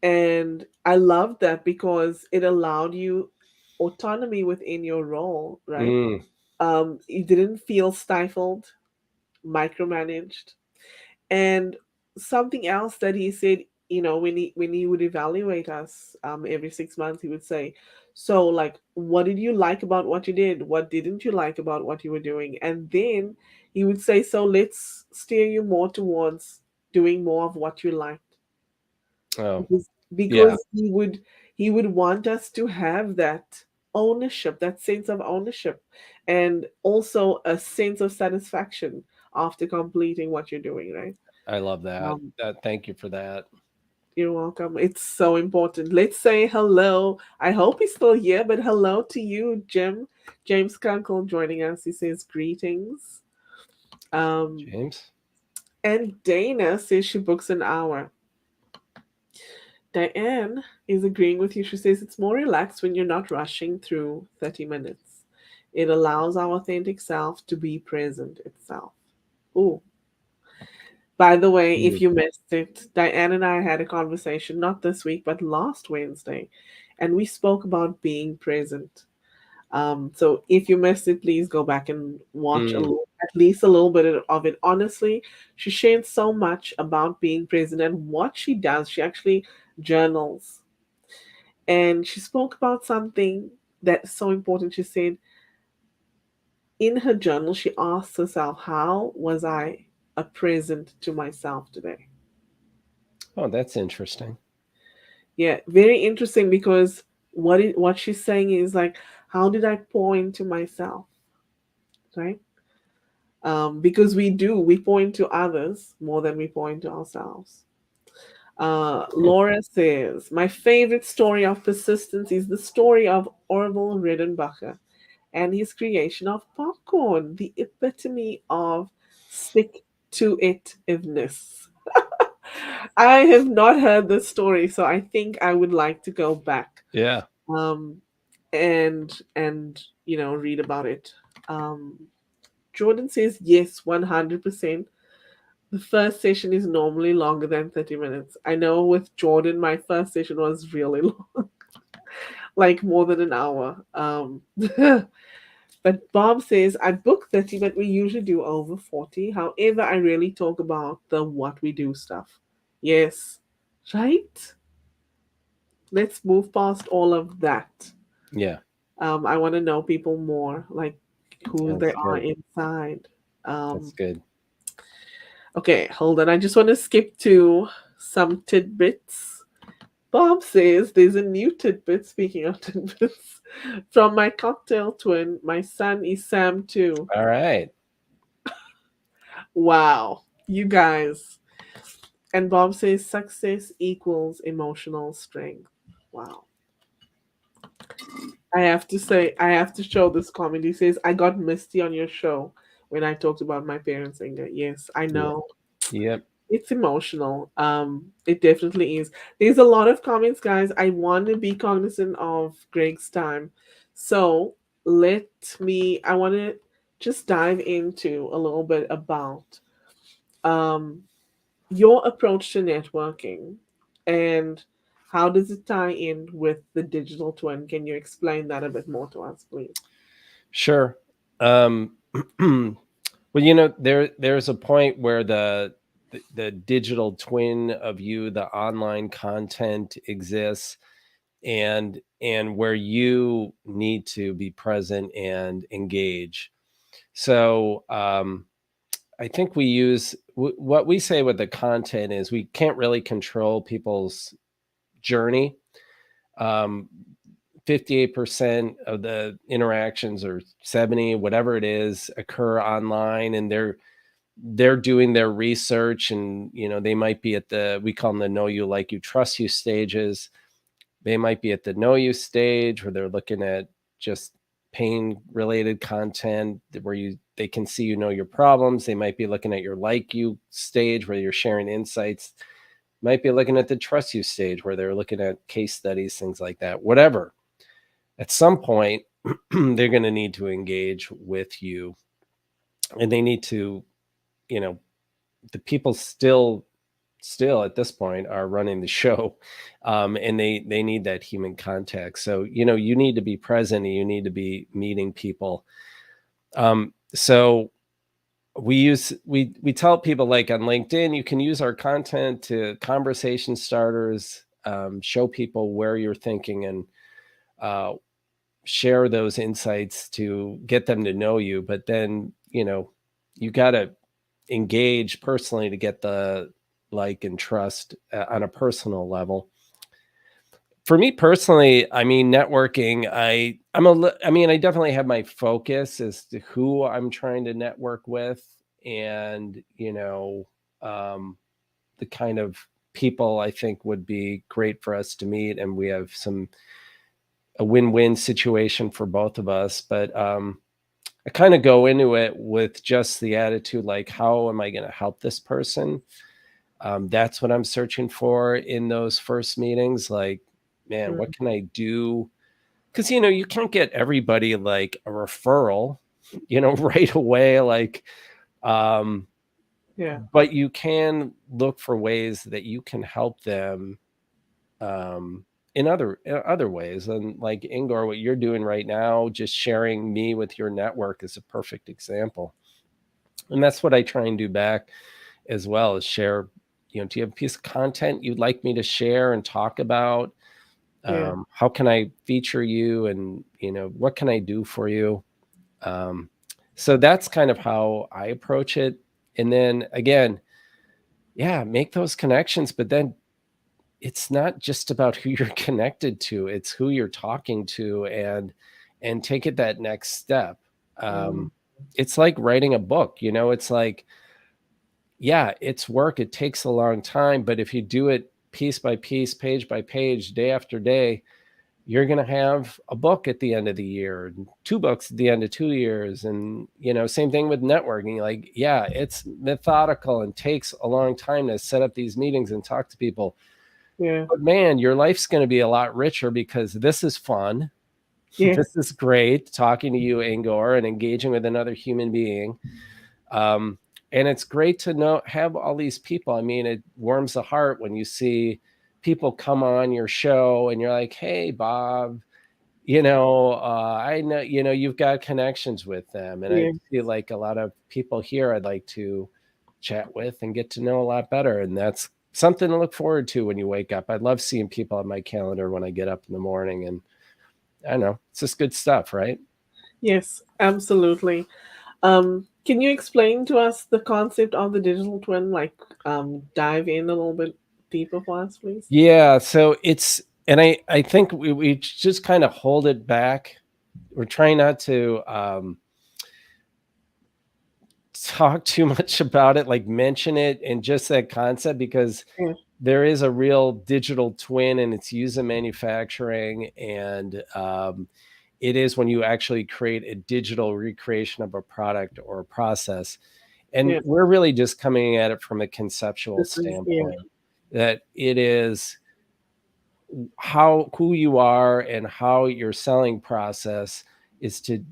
And I love that because it allowed you autonomy within your role, right? mm. You didn't feel stifled, micromanaged. And something else that he said, when he would evaluate us every 6 months, he would say, so like, what did you like about what you did? What didn't you like about what you were doing? And then he would say, so let's steer you more towards doing more of what you liked. Oh, because yeah. because he would want us to have that ownership, that sense of ownership, and also a sense of satisfaction after completing what you're doing, right? I love that. um, Thank you for that. you're welcome. It's so important. Let's say hello. I hope he's still here, but hello to you, James Kunkel, joining us. He says greetings. um, James. and Dana says she books an hour. Diane is agreeing with you. She says it's more relaxed when you're not rushing through 30 minutes. It allows our authentic self to be present itself. Oh, by the way, if Mm, you missed it, Diane and I had a conversation not this week, but last Wednesday, and we spoke about being present. So if you missed it, please go back and watch mm. at least a little bit of it. Honestly, she shared so much about being present and what she does. She actually journals, and she spoke about something that's so important. She said in her journal, she asked herself, how was I a present to myself today? Oh, that's interesting. Yeah, very interesting because what she's saying is like, how did I pour into myself, right? Because we point to others more than we point to ourselves. Hmm. Laura says, my favorite story of persistence is the story of Orville Redenbacher and his creation of popcorn, the epitome of stick to itiveness. I have not heard this story, so I think I would like to go back Yeah. um, and read about it. Um, Jordan says yes, 100%. The first session is normally longer than 30 minutes. I know with Jordan, my first session was really long, like more than an hour. But Bob says, I book 30, but we usually do over 40. However, I really talk about the what we do stuff. Yes, right? Let's move past all of that. Yeah. I want to know people more, like who they That's are good. inside. That's Um, good. okay, hold on. I just want to skip to some tidbits. Bob says there's a new tidbit, speaking of tidbits, from my cocktail twin. My son is Sam too. All right. Wow, you guys. And Bob says success equals emotional strength. Wow. I have to say, I have to show this comment. He says, I got misty on your show when I talked about my parents' anger. Yes, I Yeah. know. Yep. It's emotional. It definitely is. There's a lot of comments, guys. I want to be cognizant of Greg's time. So let I want to just dive into a little bit about um your approach to networking and how does it tie in with the digital twin? Can you explain that a bit more to us, please? Sure. Well, there's a point where the digital twin of you, the online content exists, and where you need to be present and engage. So I think we use what we say with the content is we can't really control people's journey. Um, 58% of the interactions or 70, whatever it is, occur online, and they're doing their research, and they might be at the, we call them the know you, like you, trust you stages. They might be at the know you stage where they're looking at just pain related content where they can see your problems. They might be looking at your like you stage where you're sharing insights. Might be looking at the trust you stage where they're looking at case studies, things like that. Whatever. At some point, they're going to need to engage with you, and they need to, you know, the people still at this point are running the show, and they need that human contact. So you need to be present, and you need to be meeting people. So we tell people, like on LinkedIn, you can use our content to conversation starters, show people where you're thinking, and uh, share those insights to get them to know you. But then you got to engage personally to get the like and trust on a personal level. For me personally, I mean, networking, I definitely have my focus as to who I'm trying to network with, and um, the kind of people I think would be great for us to meet, and we have a win-win situation for both of us. But I kind of go into it with just the attitude, like, how am I going to help this person? That's what I'm searching for in those first meetings. Like, man, what Mm, can I do? Because you can't get everybody like a referral, right away. Like, um, yeah, but you can look for ways that you can help them, in other ways. And like Ingor, what you're doing right now, just sharing me with your network, is a perfect example. And that's what I try and do back as well, is share. Do you have a piece of content you'd like me to share and talk about? yeah, How can I feature you, and what can I do for you? um, so that's kind of how I approach it. And then again, yeah, make those connections, but then it's not just about who you're connected to, it's who you're talking to, and take it that next step. mm, It's like writing a book. It's like, yeah, it's work, it takes a long time, but if you do it piece by piece, page by page, day after day, you're going to have a book at the end of the year, and two books at the end of 2 years. And same thing with networking. Like, yeah, it's methodical and takes a long time to set up these meetings and talk to people. yeah, But man, your life's going to be a lot richer, because this is fun. yeah, This is great, talking to you, Angor, and engaging with another human being. Um, and it's great to have all these people. I mean, it warms the heart when you see people come on your show and you're like, hey, Bob, I know, you've got connections with them. And I yeah. feel like a lot of people here I'd like to chat with and get to know a lot better. And that's something to look forward to when you wake up. I love seeing people on my calendar when I get up in the morning. And I don't know, it's just good stuff, right? Yes, absolutely. Can you explain to us the concept of the digital twin? Like, dive in a little bit deeper for us, please. Yeah. So and I think we just kind of hold it back. We're trying not to talk too much about it, like mention it and just that concept, because Yeah, there is a real digital twin, and it's used in manufacturing. And it is when you actually create a digital recreation of a product or a process. And yeah, we're really just coming at it from a conceptual this is, yeah, standpoint, that it is who you are, and how your selling process is to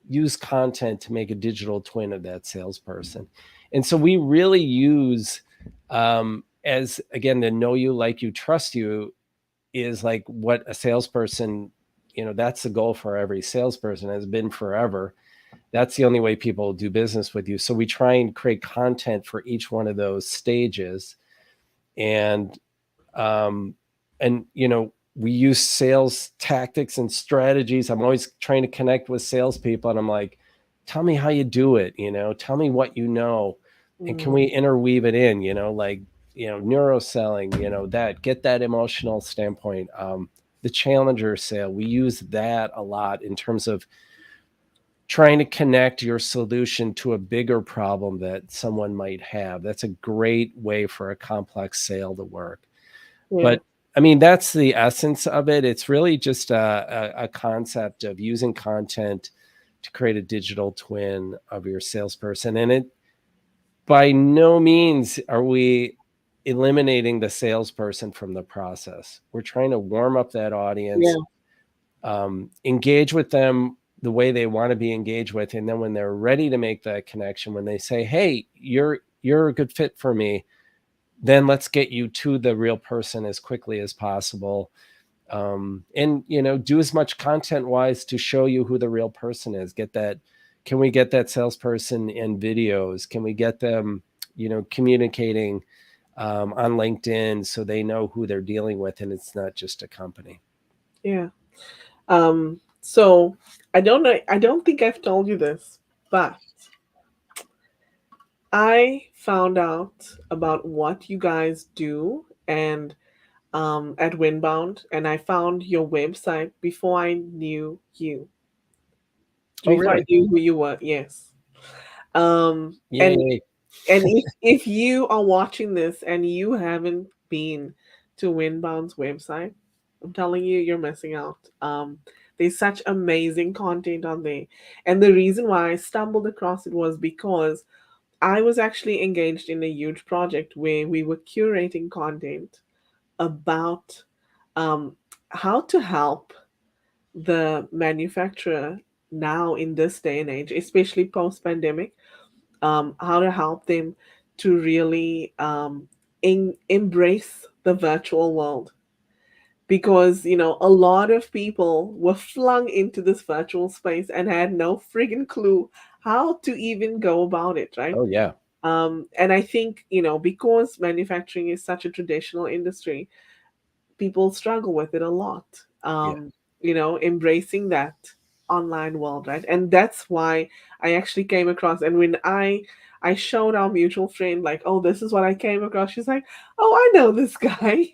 use content to make a digital twin of that salesperson. And so we really use As again, the know you, like you, trust you is like what a salesperson, that's the goal for every salesperson, has been forever. That's the only way people do business with you. So we try and create content for each one of those stages. And um, we use sales tactics and strategies. I'm always trying to connect with salespeople, and I'm like, tell me how you do it. Tell me what you know, and can Mm, we interweave it in? Like neuro selling. That get that emotional standpoint. The challenger sale, we use that a lot in terms of trying to connect your solution to a bigger problem that someone might have. That's a great way for a complex sale to work. yeah, But I mean, that's the essence of it. It's really just a concept of using content to create a digital twin of your salesperson. And it, by no means are we eliminating the salesperson from the process. We're trying to warm up that yeah, audience, engage with them the way they want to be engaged with. And then when they're ready to make that connection, when they say, hey, you're a good fit for me, then let's get you to the real person as quickly as possible. And do as much content wise to show you who the real person is. Can we get that salesperson in videos? Can we get them communicating on LinkedIn so they know who they're dealing with and it's not just a company? yeah. So I don't know. I don't think I've told you this, but I found out about what you guys do and at Winbound, and I found your website before I knew you. Oh, Before I really? knew who you were, yes. And Yay. if you are watching this and you haven't been to Winbound's website, I'm telling you, you're missing out. There's such amazing content on there, and the reason why I stumbled across it was because I was actually engaged in a huge project where we were curating content about um, how to help the manufacturer now in this day and age, especially post pandemic, how to help them to really embrace the virtual world. Because, a lot of people were flung into this virtual space and had no friggin' clue how to even go about it, right? Oh, yeah. And I think, because manufacturing is such a traditional industry, people struggle with it a lot. Yeah. Embracing that online world, right? And that's why I actually came across. And when I showed our mutual friend, like, oh, this is what I came across. She's like, oh, I know this guy.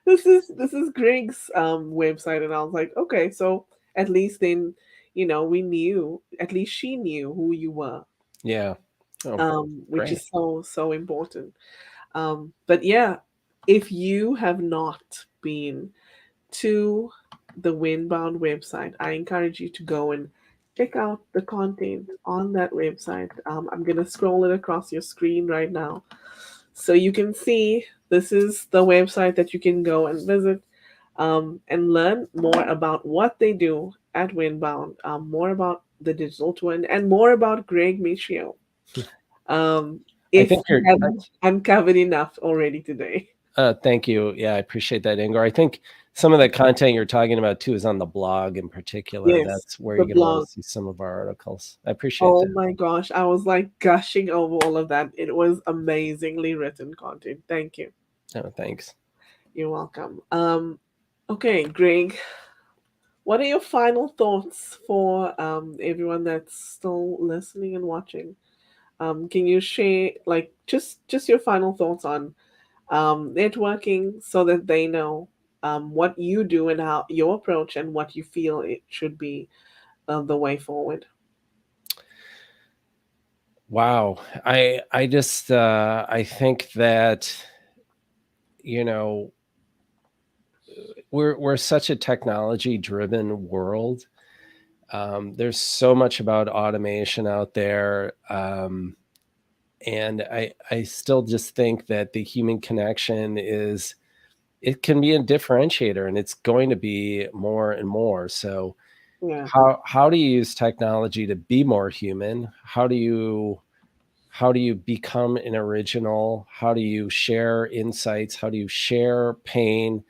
This is Greg's website, and I was like, okay, so at least then, we knew. At least she knew who you were, Yeah. Oh, which great. is so important. But yeah, if you have not been to the Windbound website, I encourage you to go and check out the content on that website. I'm going to scroll it across your screen right now so you can see this is the website that you can go and visit and learn more about what they do at Windbound, more about the digital twin, and more about Greg Mischio. Um, I if think you you're haven't uncovered enough already today. Thank you. Yeah, I appreciate that, Ingor. I think some of the content you're talking about too is on the blog in particular. Yes, That's where the you're going to want blog. to see some of our articles. I appreciate Oh that. my gosh, I was like gushing over all of that. It was amazingly written content. Thank you. Oh, thanks. You're welcome. Okay, Greg, what are your final thoughts for everyone that's still listening and watching? Can you share like just your final thoughts on networking so that they know what you do and how your approach and what you feel it should be the way forward? Wow. I just I think that you know we're such a technology driven world. There's so much about automation out there. And I still just think that the human connection is, it can be a differentiator, and it's going to be more and more. So Yeah, how do you use technology to be more human? How do you how do you become an original? How do you share insights? How do you share pain?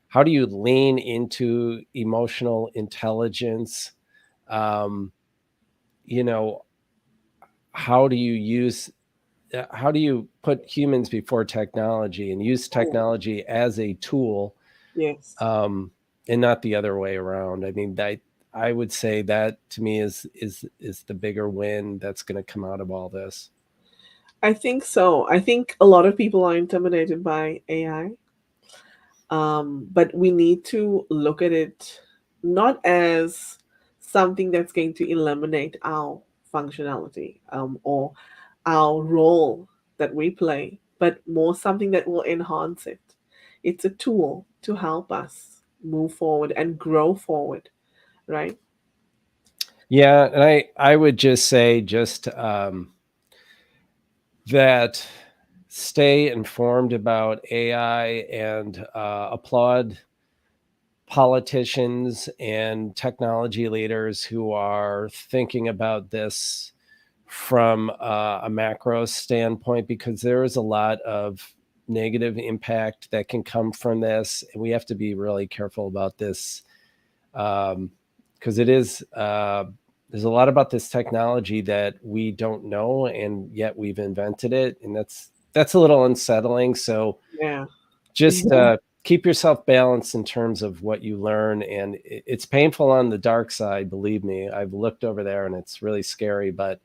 How do you lean into emotional intelligence? Um, you know, how do you use how do you put humans before technology and use Oh, technology as a tool, yes. um, and not the other way around? I mean, I would say that to me is the bigger win that's going to come out of all this. I think so. I think a lot of people are intimidated by AI, but we need to look at it not as something that's going to eliminate our functionality, or our role that we play, but more something that will enhance it. It's a tool to help us move forward and grow forward, right? Yeah, and I would just say just that stay informed about AI and applaud politicians and technology leaders who are thinking about this from a macro standpoint, because there is a lot of negative impact that can come from this, and we have to be really careful about this, because it is there's a lot about this technology that we don't know, and yet we've invented it, and that's a little unsettling. So Yeah. just keep yourself balanced in terms of what you learn, and it's painful on the dark side, believe me. I've looked over there and it's really scary, but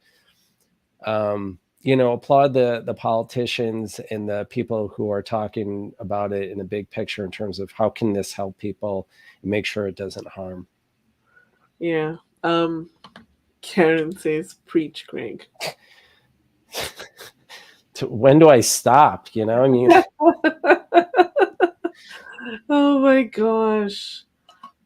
applaud the politicians and the people who are talking about it in a big picture in terms of how can this help people and make sure it doesn't harm. Yeah. Um, Karen says, preach, Greg. When do I stop? I mean, Oh my gosh.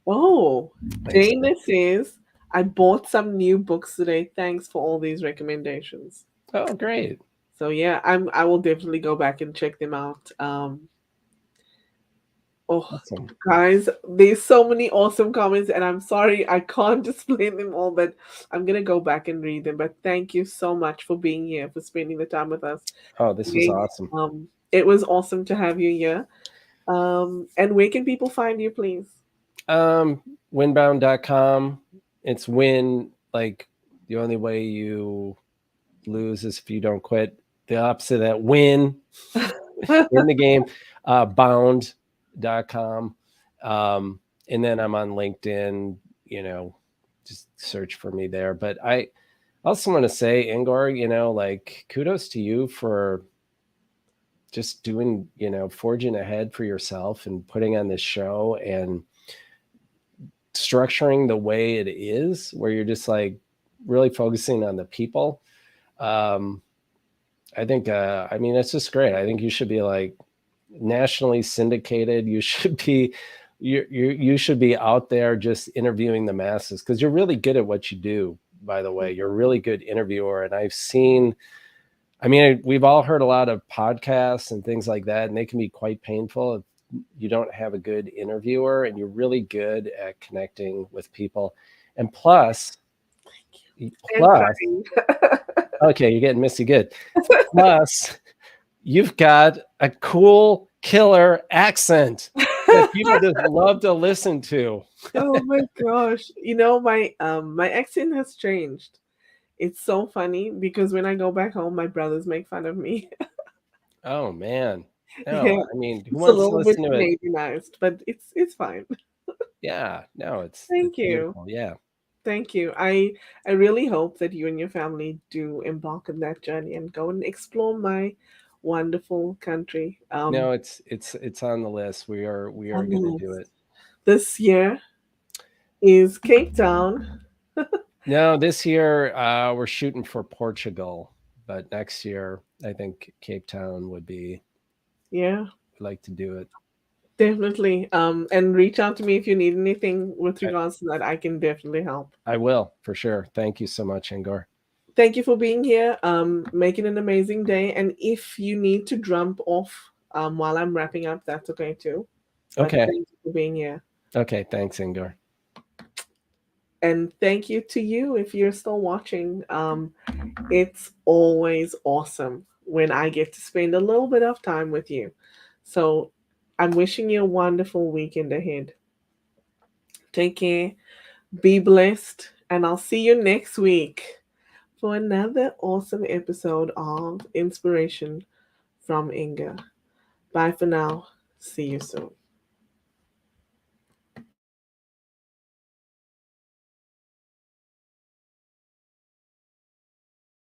Oh, thanks. Dana says, I bought some new books today. Thanks for all these recommendations. Oh, great. So yeah, I will definitely go back and check them out. Oh, Awesome. guys, there's so many awesome comments, and I'm sorry I can't display them all, but I'm gonna go back and read them. But thank you so much for being here, for spending the time with us. Oh, this was Meg, awesome. it was awesome to have you here. And where can people find you, please? Um, winbound.com. It's win, like the only way you lose is if you don't quit. The opposite of that, win in the game. Bound.com. And then I'm on LinkedIn, just search for me there. But I also want to say, Ingor, like kudos to you for just doing, forging ahead for yourself and putting on this show and structuring the way it is, where you're just like really focusing on the people. Um, I think, I mean, it's just great. I think you should be like nationally syndicated. You should be, you should be out there just interviewing the masses, because you're really good at what you do. By the way, you're a really good interviewer, and I've seen. I mean, we've all heard a lot of podcasts and things like that, and they can be quite painful if you don't have a good interviewer, and you're really good at connecting with people. And And plus, crying. okay, you're getting Missy good. Plus, you've got a cool killer accent that people just love to listen to. Oh my gosh. My accent has changed. It's so funny because when I go back home, my brothers make fun of me. Oh man. Yeah, No, I mean, who it's a wants to little bit listen to it? Canadianized, but it's fine. Yeah, no, it's Thank you. beautiful. Yeah. Thank you. I really hope that you and your family do embark on that journey and go and explore my wonderful country. No, it's on the list. We are On the going to do list. it. This year is Cape Town. No, this year we're shooting for Portugal, but next year I think Cape Town would be Yeah, like to do it. definitely. And reach out to me if you need anything with I, regards to that. I can definitely help. I will for sure. Thank you so much, Angor. Thank you for being here. Making an amazing day. And if you need to jump off while I'm wrapping up, that's okay too. But Okay. thank you for being here. Okay. Thanks, Angor. And thank you to you if you're still watching. It's always awesome when I get to spend a little bit of time with you. So I'm wishing you a wonderful weekend ahead. Take care, be blessed, and I'll see you next week for another awesome episode of Inspiration from Inga. Bye for now. See you soon.